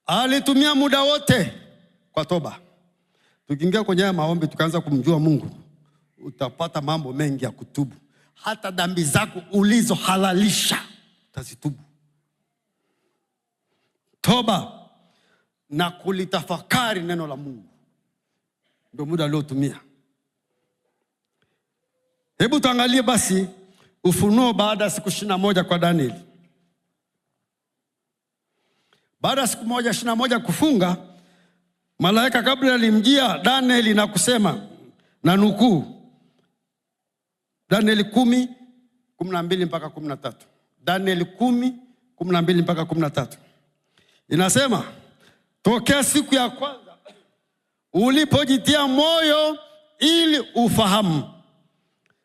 Alitumia muda wote kwa toba. Tukiingia kwenye maombi tukaanza kumjua Mungu, utapata mambo mengi ya kutubu. Hata dhambi zako ulizohalalisha utazitubu. Toba na kulitafakari neno la Mungu ndio muda aliotumia. Hebu tuangalie basi ufunuo baada ya siku 21 kwa Danieli. Baada ya siku 21 kufunga, malaika Gabriel alimjia Danieli na kusema, na nukuu, Danieli 10:12 mpaka 13. Danieli 10:12 mpaka 13. Inasema, tokea siku ya kwanza ulipojitia moyo ili ufahamu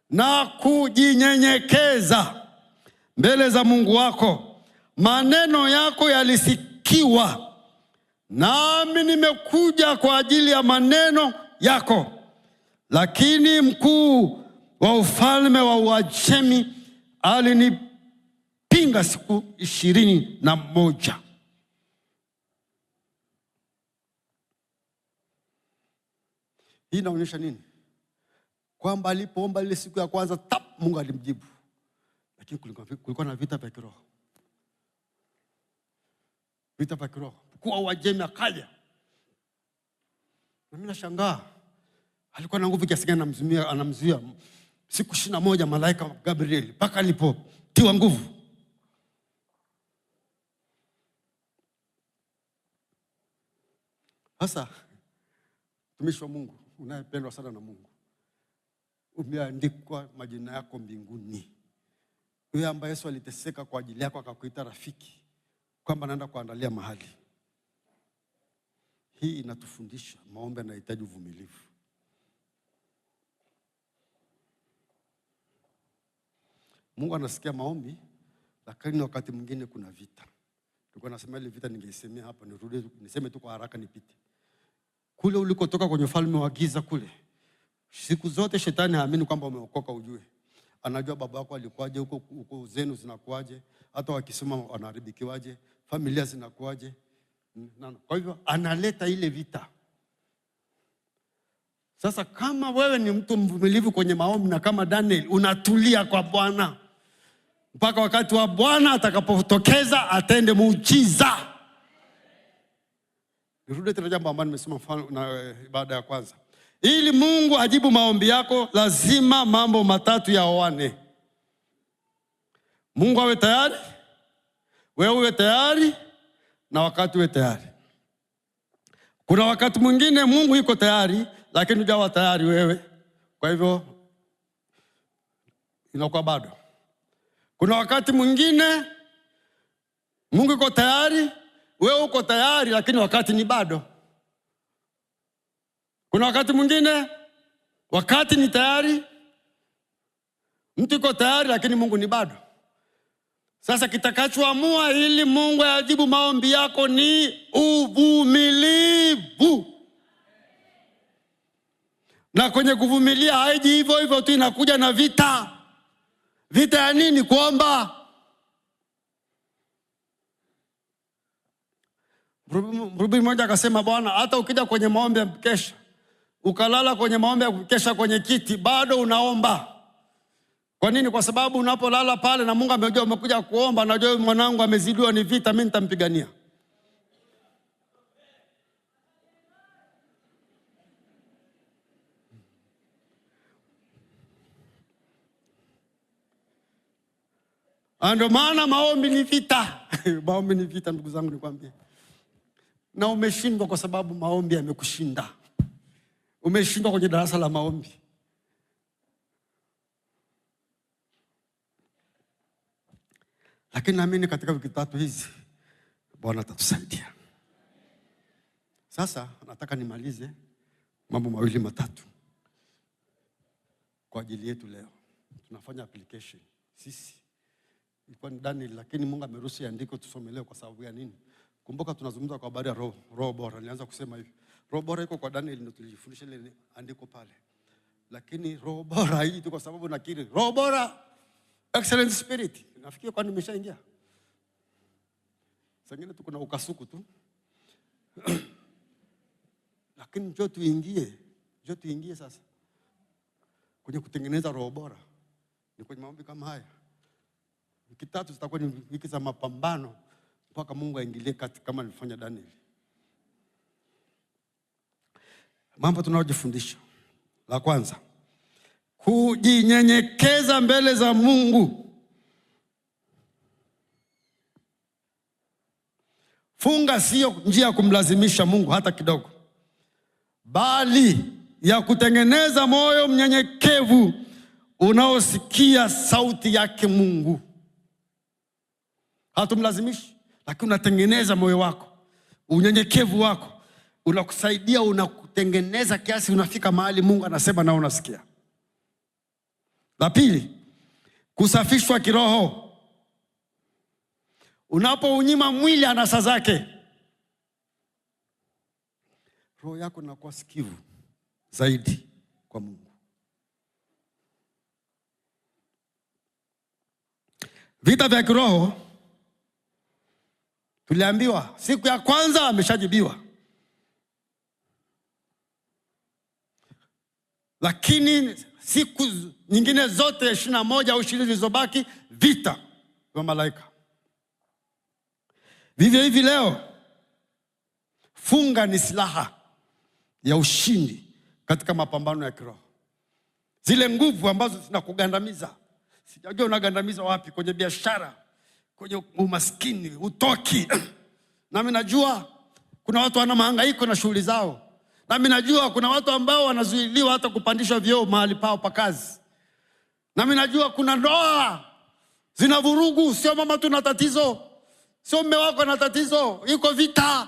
na kujinyenyekeza mbele za Mungu wako. Maneno yako yalisikiwa, nami nimekuja kwa ajili ya maneno yako. Lakini mkuu wa ufalme wa Uajemi alinipinga siku 21. Hii inaonyesha nini? Kwamba alipoomba ile siku ya kwanza, Mungu alimjibu. Lakini kulikuwa na vita vya kiroho. Vita vya kiroho. Mkuu wa Uajemi akaja. Na mimi nashangaa. Alikuwa na nguvu kiasi gani anamzuia siku 21 malaika Gabriel mpaka alipotiwa nguvu. Sasa mtumishi wa Mungu unayependwa sana na Mungu, umeandikwa majina yako mbinguni. Wewe ambaye Yesu aliteseka kwa ajili yako akakuita rafiki, kwamba anaenda kuandalia mahali. Hii inatufundisha maombi yanahitaji uvumilivu. Mungu anasikia maombi, lakini wakati mwingine kuna vita. Nilikuwa nasema ile vita ningeisemea hapa, nirudi niseme tu kwa haraka nipite. Kule ulikotoka kwenye ufalme wa giza kule, siku zote shetani haamini kwamba umeokoka ujue. Anajua baba yako alikuwaje, huko zenu zinakuaje, hata wakisoma wanaharibikiwaje, familia zinakuaje. Kwa hivyo analeta ile vita. Sasa kama wewe ni mtu mvumilivu kwenye maombi na kama Daniel unatulia kwa Bwana mpaka wakati wa Bwana atakapotokeza atende muujiza. Nirudi tena jambo ambalo nimesema na ibada ya kwanza. Ili Mungu ajibu maombi yako, lazima mambo matatu yaoane. Mungu awe tayari, wewe uwe tayari, na wakati uwe tayari. Kuna wakati mwingine Mungu yuko tayari, lakini hujawa tayari wewe. Kwa hivyo inakuwa bado. Kuna wakati mwingine Mungu yuko tayari, wewe uko tayari, lakini wakati ni bado. Kuna wakati mwingine wakati ni tayari, mtu yuko tayari, lakini Mungu ni bado. Sasa kitakachoamua ili Mungu ajibu maombi yako ni uvumilivu. Na kwenye kuvumilia haiji hivyo hivyo tu, inakuja na vita. Vita ya nini? Kuomba. Mhubiri mmoja akasema, Bwana, hata ukija kwenye maombi ya mkesha, ukalala kwenye maombi ya mkesha kwenye kiti, bado unaomba. Kwa nini? Kwa sababu unapolala pale na Mungu amejua umekuja kuomba, anajua mwanangu amezidiwa ni vita, mimi nitampigania. Ndio maana maombi ni vita. Maombi ni vita, ndugu zangu, nikwambie. Na umeshindwa kwa sababu maombi yamekushinda. Umeshindwa kwenye darasa la maombi. Lakini naamini katika wiki 3 hizi Bwana atatusaidia. Sasa nataka nimalize mambo 2 matatu kwa ajili yetu leo. Tunafanya application sisi. Ilikuwa ni Daniel, lakini Mungu ameruhusu andiko tusome leo. Kwa sababu ya nini? Kumbuka tunazungumza kwa habari ya roho bora. Nilianza kusema hivi, roho bora iko kwa Daniel, ndio tulijifundisha ile andiko pale. Lakini roho bora hii tu kwa sababu nakiri roho bora, excellent spirit. Nafikiri kwani nimeshaingia. Sangine tu kuna ukasuku tu. Lakini njoo tuingie sasa kwenye kutengeneza roho bora. Ni kwenye maombi kama haya. Wiki 3 zitakuwa ni wiki za mapambano mpaka Mungu aingilie kati kama alifanya Daniel. Mambo tunayojifundisha. La kwanza, kujinyenyekeza mbele za Mungu. Funga sio njia ya kumlazimisha Mungu hata kidogo, bali ya kutengeneza moyo mnyenyekevu unaosikia sauti yake Mungu. Hatumlazimishi, lakini unatengeneza moyo wako. Unyenyekevu wako unakusaidia, kutengeneza kiasi unafika mahali Mungu anasema na unasikia. La pili, kusafishwa kiroho. Unapounyima mwili anasa zake, roho yako inakuwa sikivu zaidi kwa Mungu. Vita vya kiroho tuliambiwa siku ya kwanza ameshajibiwa. Lakini siku nyingine zote 21 au 20 zilizobaki, vita vya malaika. Vivyo hivi leo, funga ni silaha ya ushindi katika mapambano ya kiroho. Zile nguvu ambazo zinakugandamiza, sijajua unagandamiza wapi, kwenye biashara, kwenye umaskini, utoki. Nami najua kuna watu wana mahangaiko na shughuli zao. Nami najua kuna watu ambao wanazuiliwa hata kupandishwa vyeo mahali pao pa kazi. Nami najua kuna ndoa zina vurugu, sio mama tu na tatizo, sio mume wako na tatizo, iko vita.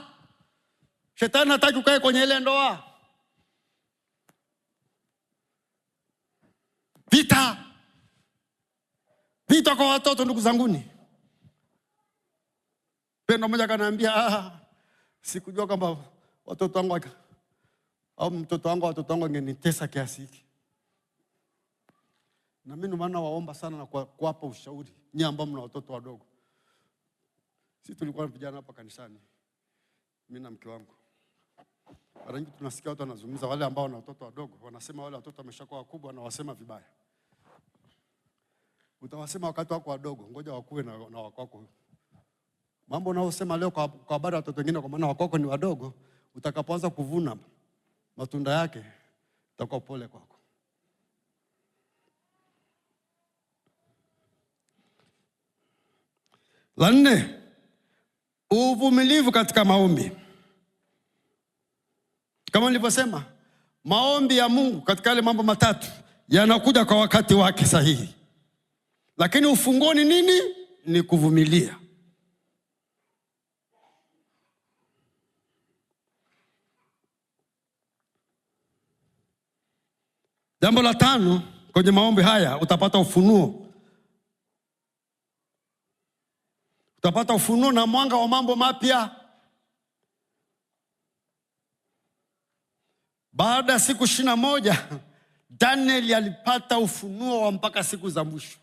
Shetani hataki ukae kwenye ile ndoa. Vita kwa watoto, ndugu zanguni. Pendo mmoja kanaambia, sikujua kwamba watoto wangu au mtoto wangu angenitesa kiasi hiki. Na mimi maana waomba sana na kuwapa ushauri nyinyi ambao mna watoto wadogo. Sisi tulikuwa vijana hapa kanisani, mimi na mke wangu. Mara nyingi tunasikia watu wanazungumza wale ambao wana watoto wadogo, wanasema wale watoto wameshakuwa wakubwa na wasema vibaya. Utawasema wakati wako wadogo, ngoja wakue na wako. Mambo unaosema leo kwa habari ya watoto wengine, kwa maana wako ni wadogo, utakapoanza kuvuna matunda yake utakuwa pole kwako. La nne, uvumilivu katika maombi. Kama nilivyosema, maombi ya Mungu katika yale mambo matatu yanakuja kwa wakati wake sahihi. Lakini ufunguo ni nini? Ni kuvumilia. Jambo la tano, kwenye maombi haya utapata ufunuo. Utapata ufunuo na mwanga wa mambo mapya. Baada ya siku 21, Daniel alipata ufunuo wa mpaka siku za mwisho.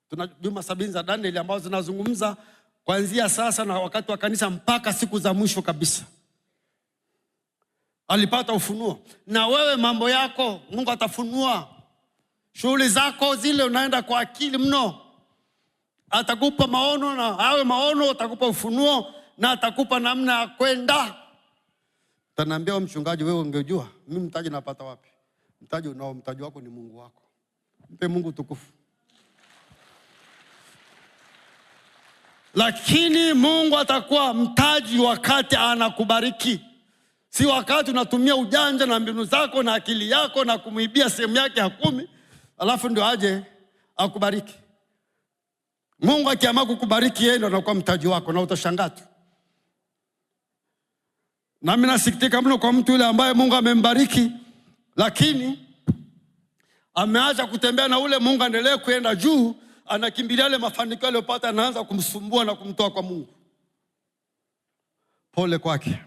Tuna juma 70 za Daniel ambazo zinazungumza kuanzia sasa na wakati wa kanisa mpaka siku za mwisho kabisa. Alipata ufunuo. Na wewe mambo yako Mungu atafunua. Shughuli zako zile unaenda kwa akili mno, atakupa maono, na hayo maono atakupa ufunuo na atakupa namna ya kwenda. Utaniambia mchungaji, wewe ungejua mimi mtaji napata wapi? Mtaji wako ni Mungu wako. Mpe Mungu tukufu. Lakini Mungu atakuwa mtaji wakati anakubariki. Si wakati unatumia ujanja na mbinu zako na akili yako na kumuibia sehemu yake ya 10, alafu ndio aje akubariki. Mungu akiamua kukubariki, yeye ndio anakuwa mtaji wako na utashangaa tu. Na mimi nasikitika mno kwa mtu yule ambaye Mungu amembariki, lakini ameacha kutembea na ule Mungu aendelee kuenda juu, anakimbilia ile mafanikio aliyopata, anaanza kumsumbua na kumtoa kwa Mungu. Pole kwake.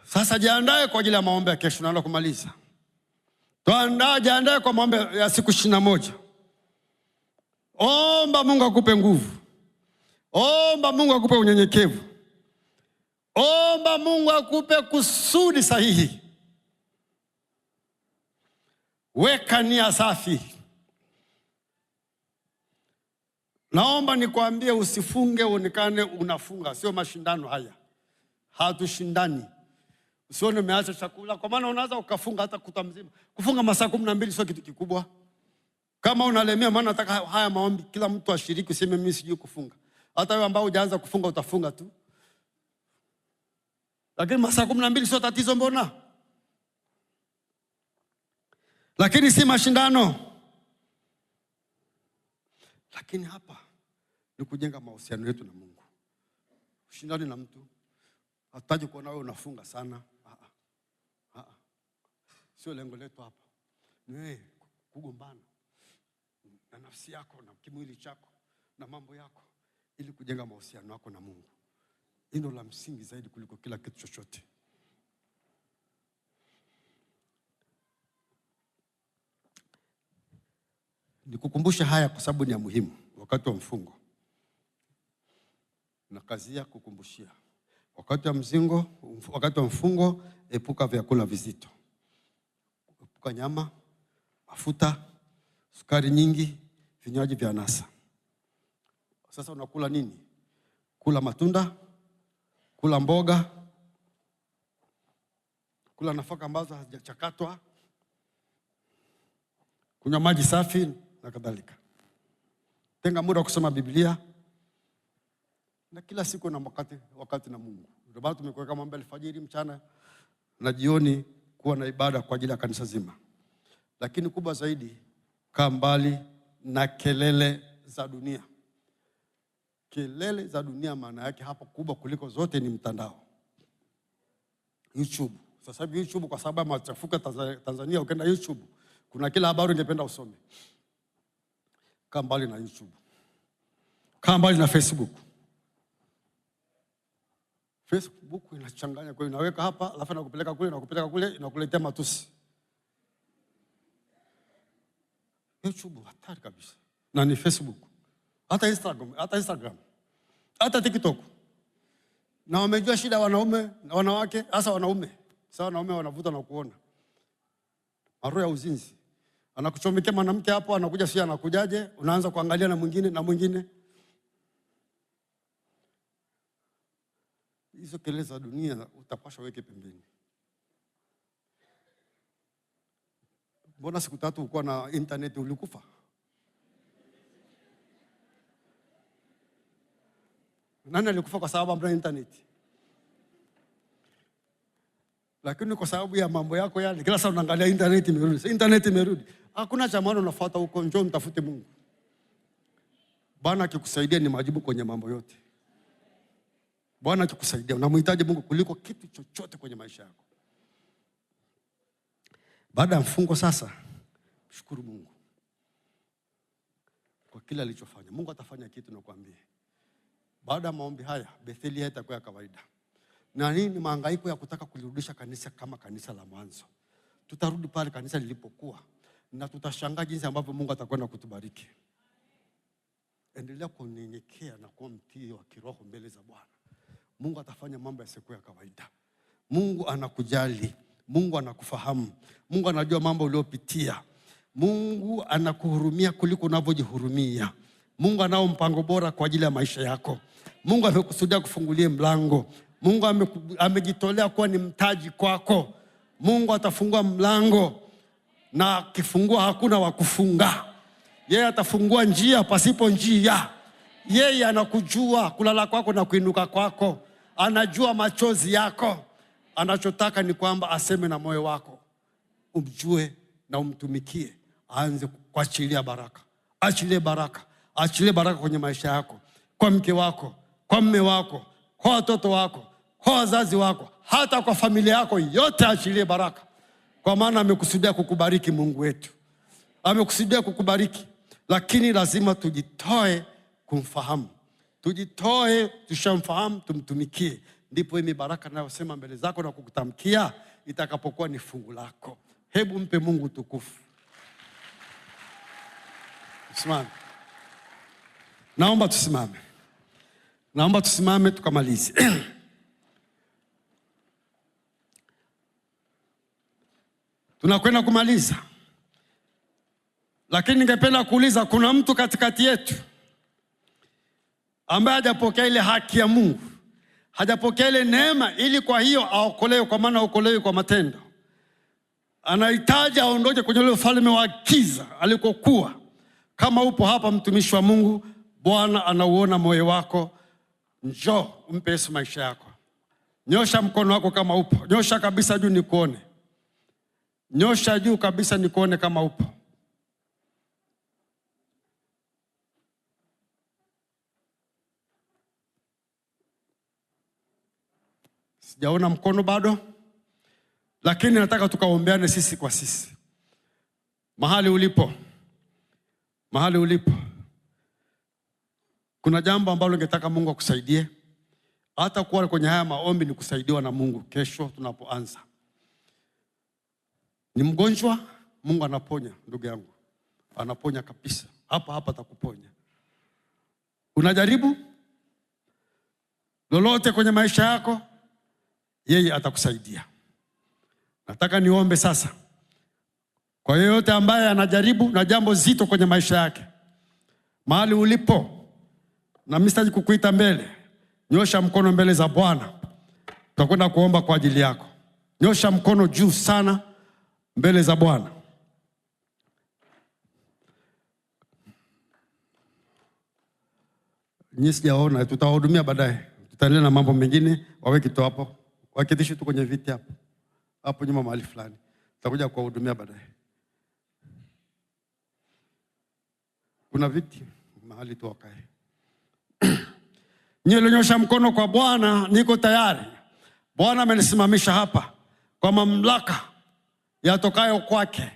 Sasa jiandae kwa ajili ya maombi ya kesho, naenda kumaliza. Jiandae kwa maombi ya siku 21. Omba Mungu akupe nguvu. Omba Mungu akupe unyenyekevu. Omba Mungu akupe kusudi sahihi. Weka nia safi. Naomba nikwambie, usifunge uonekane unafunga. Sio mashindano haya. Hatushindani. Usione umeacha chakula, kwa maana unaweza ukafunga hata kuta mzima. Kufunga masaa 12 sio kitu kikubwa. Kama unalemea, maana nataka haya maombi kila mtu ashiriki, useme mimi sijui kufunga. Hata wewe ambao hujaanza kufunga utafunga tu. Lakini masaa 12 sio tatizo mbona? Lakini si mashindano. Lakini hapa ni kujenga mahusiano yetu na Mungu. Ushindani na mtu. Hatutaji kuona wewe unafunga sana. Sio lengo letu hapa. Ni wewe kugombana na nafsi yako na kimwili chako na mambo yako ili kujenga mahusiano yako na Mungu. Hilo la msingi zaidi kuliko kila kitu chochote. Nikukumbusha haya kwa sababu ni ya muhimu wakati wa mfungo. Na kazi ya kukumbushia. Wakati wa mfungo, epuka vyakula vizito. Epuka nyama, mafuta, sukari nyingi, vinywaji vya anasa. Sasa unakula nini? Kula matunda, kula mboga, kula nafaka ambazo hazijachakatwa, kunywa maji safi na kadhalika. Tenga muda wa kusoma Biblia. Na kila siku na wakati na Mungu. Ndio maana tumekuweka mambo alfajiri, mchana na jioni kuwa na ibada kwa ajili ya kanisa zima. Lakini kubwa zaidi, kaa mbali na kelele za dunia. Kelele za dunia maana yake hapo kubwa kuliko zote ni mtandao. YouTube. Sasa hivi YouTube kwa sababu machafuka Tanzania, ukienda YouTube kuna kila habari ungependa usome. Kaa mbali na YouTube. Kaa mbali na Facebook. Facebook inachanganya, kwa hiyo inaweka hapa alafu nakupeleka kule inakuletea matusi. YouTube hatari kabisa. Na ni Facebook. Hata Instagram. Hata TikTok. Na wamejua shida wanaume na wanawake, hasa wanaume. Sasa wanaume wanavuta na kuona. Maroho ya uzinzi. Anakuchomekea mwanamke hapo, anakuja si anakujaje, unaanza kuangalia na mwingine. Hizo kelele za dunia utapasha weke pembeni. Mbona siku 3 ulikuwa na internet ulikufa? Nani alikufa kwa sababu hamna internet? Lakini kwa sababu ya mambo yako yale, kila saa unaangalia internet imerudi. Hakuna cha maana unafuata huko, njoo mtafute Mungu. Bwana akikusaidia ni majibu kwenye mambo yote. Bwana akikusaidia, unamhitaji Mungu kuliko kitu chochote kwenye maisha yako. Baada ya mfungo sasa, shukuru Mungu kwa kila alichofanya. Mungu atafanya kitu na kuambia. Baada ya maombi haya, Betheli haitakuwa kawaida. Na nini mahangaiko ya kutaka kulirudisha kanisa kama kanisa la mwanzo. Tutarudi pale kanisa lilipokuwa na tutashangaa jinsi ambavyo Mungu atakwenda kutubariki. Endelea kunyenyekea na kuwa mtii wa kiroho mbele za Bwana. Mungu atafanya mambo yasiyokuwa ya kawaida. Mungu anakujali. Mungu anakufahamu. Mungu anajua mambo uliyopitia. Mungu anakuhurumia kuliko unavyojihurumia. Mungu anao mpango bora kwa ajili ya maisha yako. Mungu amekusudia kufungulia mlango. Mungu amejitolea kuwa ni mtaji kwako. Mungu atafungua mlango na akifungua hakuna wa kufunga. Yeye atafungua njia pasipo njia. Yeye anakujua kulala kwako na kuinuka kwako. Anajua machozi yako. Anachotaka ni kwamba aseme na moyo wako. Umjue na umtumikie. Aanze kuachilia baraka. Achilie baraka. Achilie baraka kwenye maisha yako. Kwa mke wako, kwa mume wako, kwa watoto wako, kwa wazazi wako, hata kwa familia yako yote achilie baraka. Kwa maana amekusudia kukubariki Mungu wetu. Amekusudia kukubariki. Lakini lazima tujitoe kumfahamu. Tujitoe, tushamfahamu, tumtumikie. Ndipo hii baraka ninayosema mbele zako na kukutamkia itakapokuwa ni fungu lako. Hebu mpe Mungu tukufu. Simama. Naomba tusimame tukamalize. Tunakwenda kumaliza. Lakini ningependa kuuliza, kuna mtu katikati yetu ambaye hajapokea ile haki ya Mungu? Hajapokea ile neema ili kwa hiyo aokolewe, kwa maana aokolewe kwa matendo. Anahitaji aondoke kwenye ule ufalme wa giza alikokuwa. Kama upo hapa mtumishi wa Mungu, Bwana anauona moyo wako. Njoo umpe Yesu maisha yako. Nyosha mkono wako kama upo. Nyosha kabisa juu nikuone. Nyosha juu kabisa nikuone kama upo. Sijaona mkono bado, lakini nataka tukaombeane sisi kwa sisi. Mahali ulipo, kuna jambo ambalo ningetaka Mungu akusaidie. Hata kuwa kwenye haya maombi ni kusaidiwa na Mungu. Kesho tunapoanza, ni mgonjwa, Mungu anaponya. Ndugu yangu, anaponya kabisa. Hapa atakuponya. Unajaribu lolote kwenye maisha yako, yeye atakusaidia. Nataka niombe sasa kwa yeyote ambaye anajaribu na jambo zito kwenye maisha yake. Mahali ulipo, na mimi sitaji kukuita mbele, nyosha mkono mbele za Bwana. Tutakwenda kuomba kwa ajili yako. Nyosha mkono juu sana mbele za Bwana. Nyinyi sijaona, tutawahudumia baadaye. Tutaendelea na mambo mengine. Waweke tu hapo. Waketishe tu kwenye viti hapo. Hapo nyuma mahali fulani. Tutakuja kuwahudumia baadaye. Kuna viti mahali tu wakae. Nyosha mkono kwa Bwana, niko tayari. Bwana amenisimamisha hapa kwa mamlaka yatokayo kwake.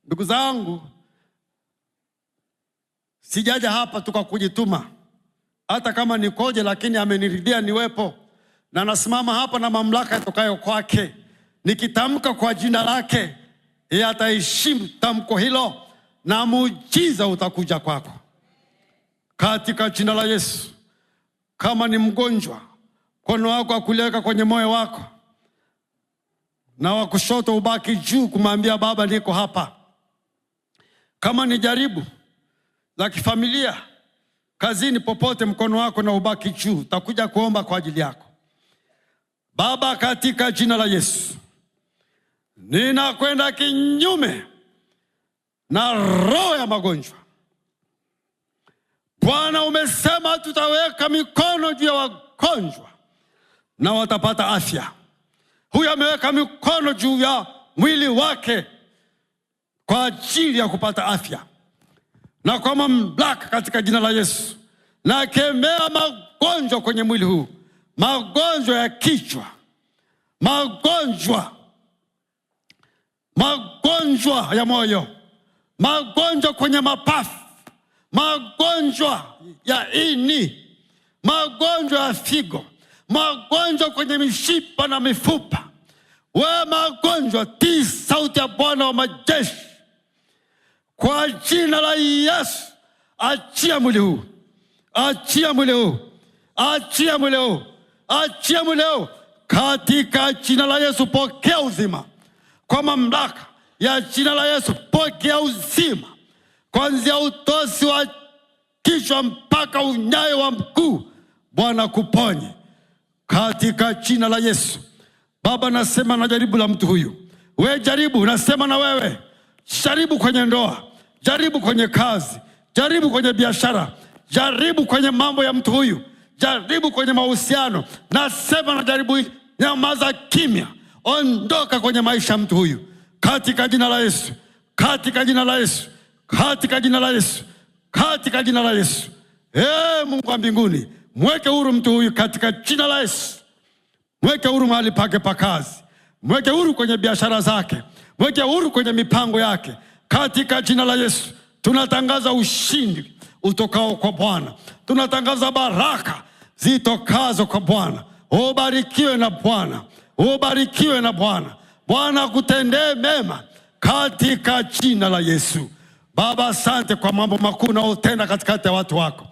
Ndugu zangu, sijaja hapa tukakujituma. Hata kama nikoje, lakini ameniridhia niwepo. Na nasimama hapa na mamlaka yatokayo kwake. Nikitamka kwa jina lake, yeye ataheshimu tamko hilo na muujiza utakuja kwako. Katika jina la Yesu. Kama ni mgonjwa, mkono wako akuliweka kwenye moyo wako, na wa kushoto ubaki juu kumwambia Baba niko hapa. Kama ni jaribu la kifamilia, kazini, popote, mkono wako na ubaki juu. Takuja kuomba kwa ajili yako. Baba, katika jina la Yesu, ninakwenda kinyume na roho ya magonjwa. Bwana, umesema tutaweka mikono juu ya wagonjwa na watapata afya. Huyu ameweka mikono juu ya mwili wake kwa ajili ya kupata afya. Na kwa mamlaka katika jina la Yesu, na kemea magonjwa kwenye mwili huu. Magonjwa ya kichwa, magonjwa ya moyo, magonjwa kwenye mapafu, magonjwa ya ini, magonjwa ya figo, magonjwa kwenye mishipa na mifupa. We magonjwa, tii sauti ya Bwana wa majeshi. Kwa jina la Yesu, achia mwili huu. Achia mwili huu. Achia mwili huu. Achia mwili huu. Katika jina la Yesu, pokea uzima. Kwa mamlaka ya jina la Yesu, pokea uzima. Kuanzia utosi wa kichwa mpaka unyayo wa mguu, Bwana kuponye. Katika jina la Yesu. Baba, nasema na jaribu la mtu huyu. We jaribu, nasema na wewe. Jaribu kwenye ndoa, jaribu kwenye kazi, jaribu kwenye biashara, jaribu kwenye mambo ya mtu huyu, jaribu kwenye mahusiano. Nasema na jaribu hili, nyamaza kimya. Ondoka kwenye maisha ya mtu huyu. Katika jina la Yesu. Katika jina la Yesu. Katika jina la Yesu. Katika jina la Yesu. Mungu wa mbinguni, mweke huru mtu huyu katika jina la Yesu. Mweke huru mahali pake pa kazi. Mweke huru kwenye biashara zake. Mweke huru kwenye mipango yake. Katika jina la Yesu. Tunatangaza ushindi utokao kwa Bwana. Tunatangaza baraka zitokazo kwa Bwana. Ubarikiwe na Bwana. Ubarikiwe na Bwana. Bwana akutendee mema katika jina la Yesu. Baba, asante kwa mambo makuu unayotenda katikati ya watu wako.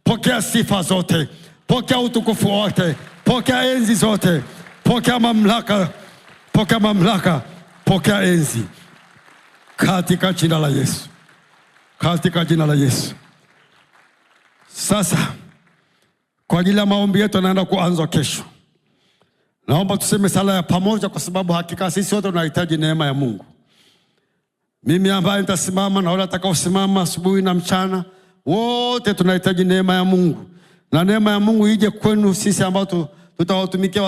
Pokea sifa zote. Pokea utukufu wote. Pokea enzi zote. Pokea mamlaka. Pokea mamlaka. Pokea enzi. Katika jina la Yesu. Katika jina la Yesu. Sasa, kwa ajili ya maombi yetu naenda kuanza kesho. Naomba tuseme sala ya pamoja, kwa sababu hakika sisi wote tunahitaji neema ya Mungu. Mimi ambaye nitasimama na wale watakaosimama asubuhi na mchana, wote tunahitaji neema ya Mungu. Na neema ya Mungu ije kwenu sisi ambao tutawatumikia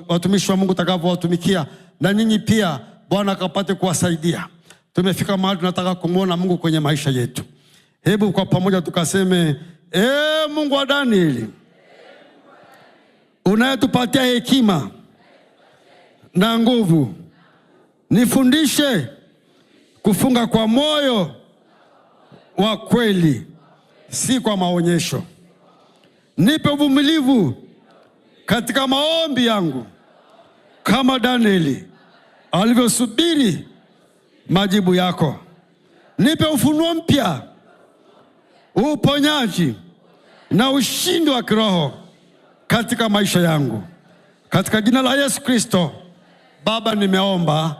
watumishi wa Mungu tutakavyowatumikia, na nyinyi pia Bwana akapate kuwasaidia. Tumefika mahali tunataka kumuona Mungu kwenye maisha yetu. Hebu kwa pamoja tukaseme, Mungu wa Danieli, unayetupatia hekima na nguvu. Nifundishe kufunga kwa moyo wa kweli, si kwa maonyesho. Nipe uvumilivu katika maombi yangu, kama Danieli alivyosubiri majibu yako. Nipe ufunuo mpya, uponyaji na ushindi wa kiroho katika maisha yangu. Katika jina la Yesu Kristo, Baba, nimeomba.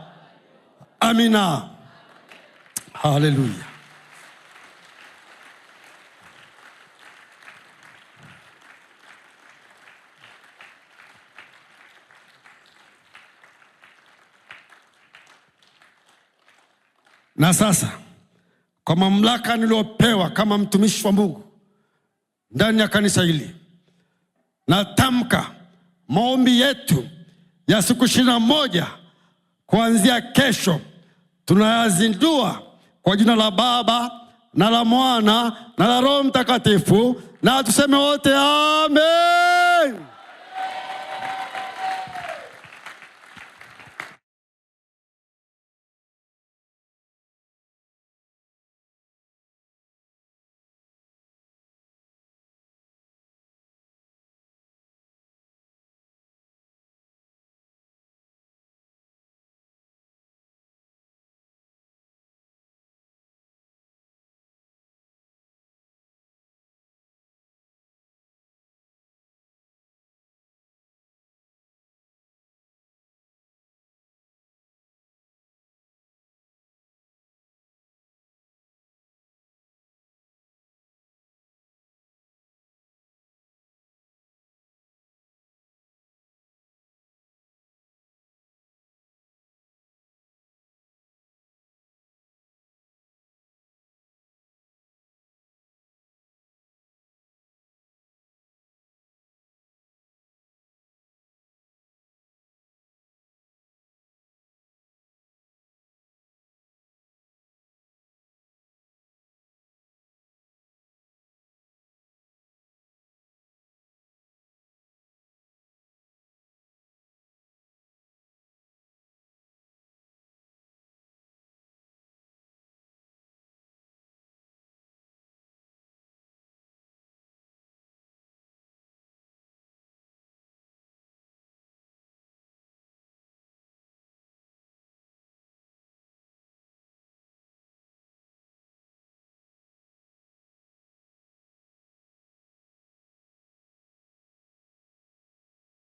Amina. Haleluya. Na sasa, kwa mamlaka niliyopewa kama mtumishi wa Mungu ndani ya kanisa hili, natamka maombi yetu ya siku 21 kuanzia kesho tunayazindua kwa jina la Baba na la Mwana na la Roho Mtakatifu, na tuseme wote amen.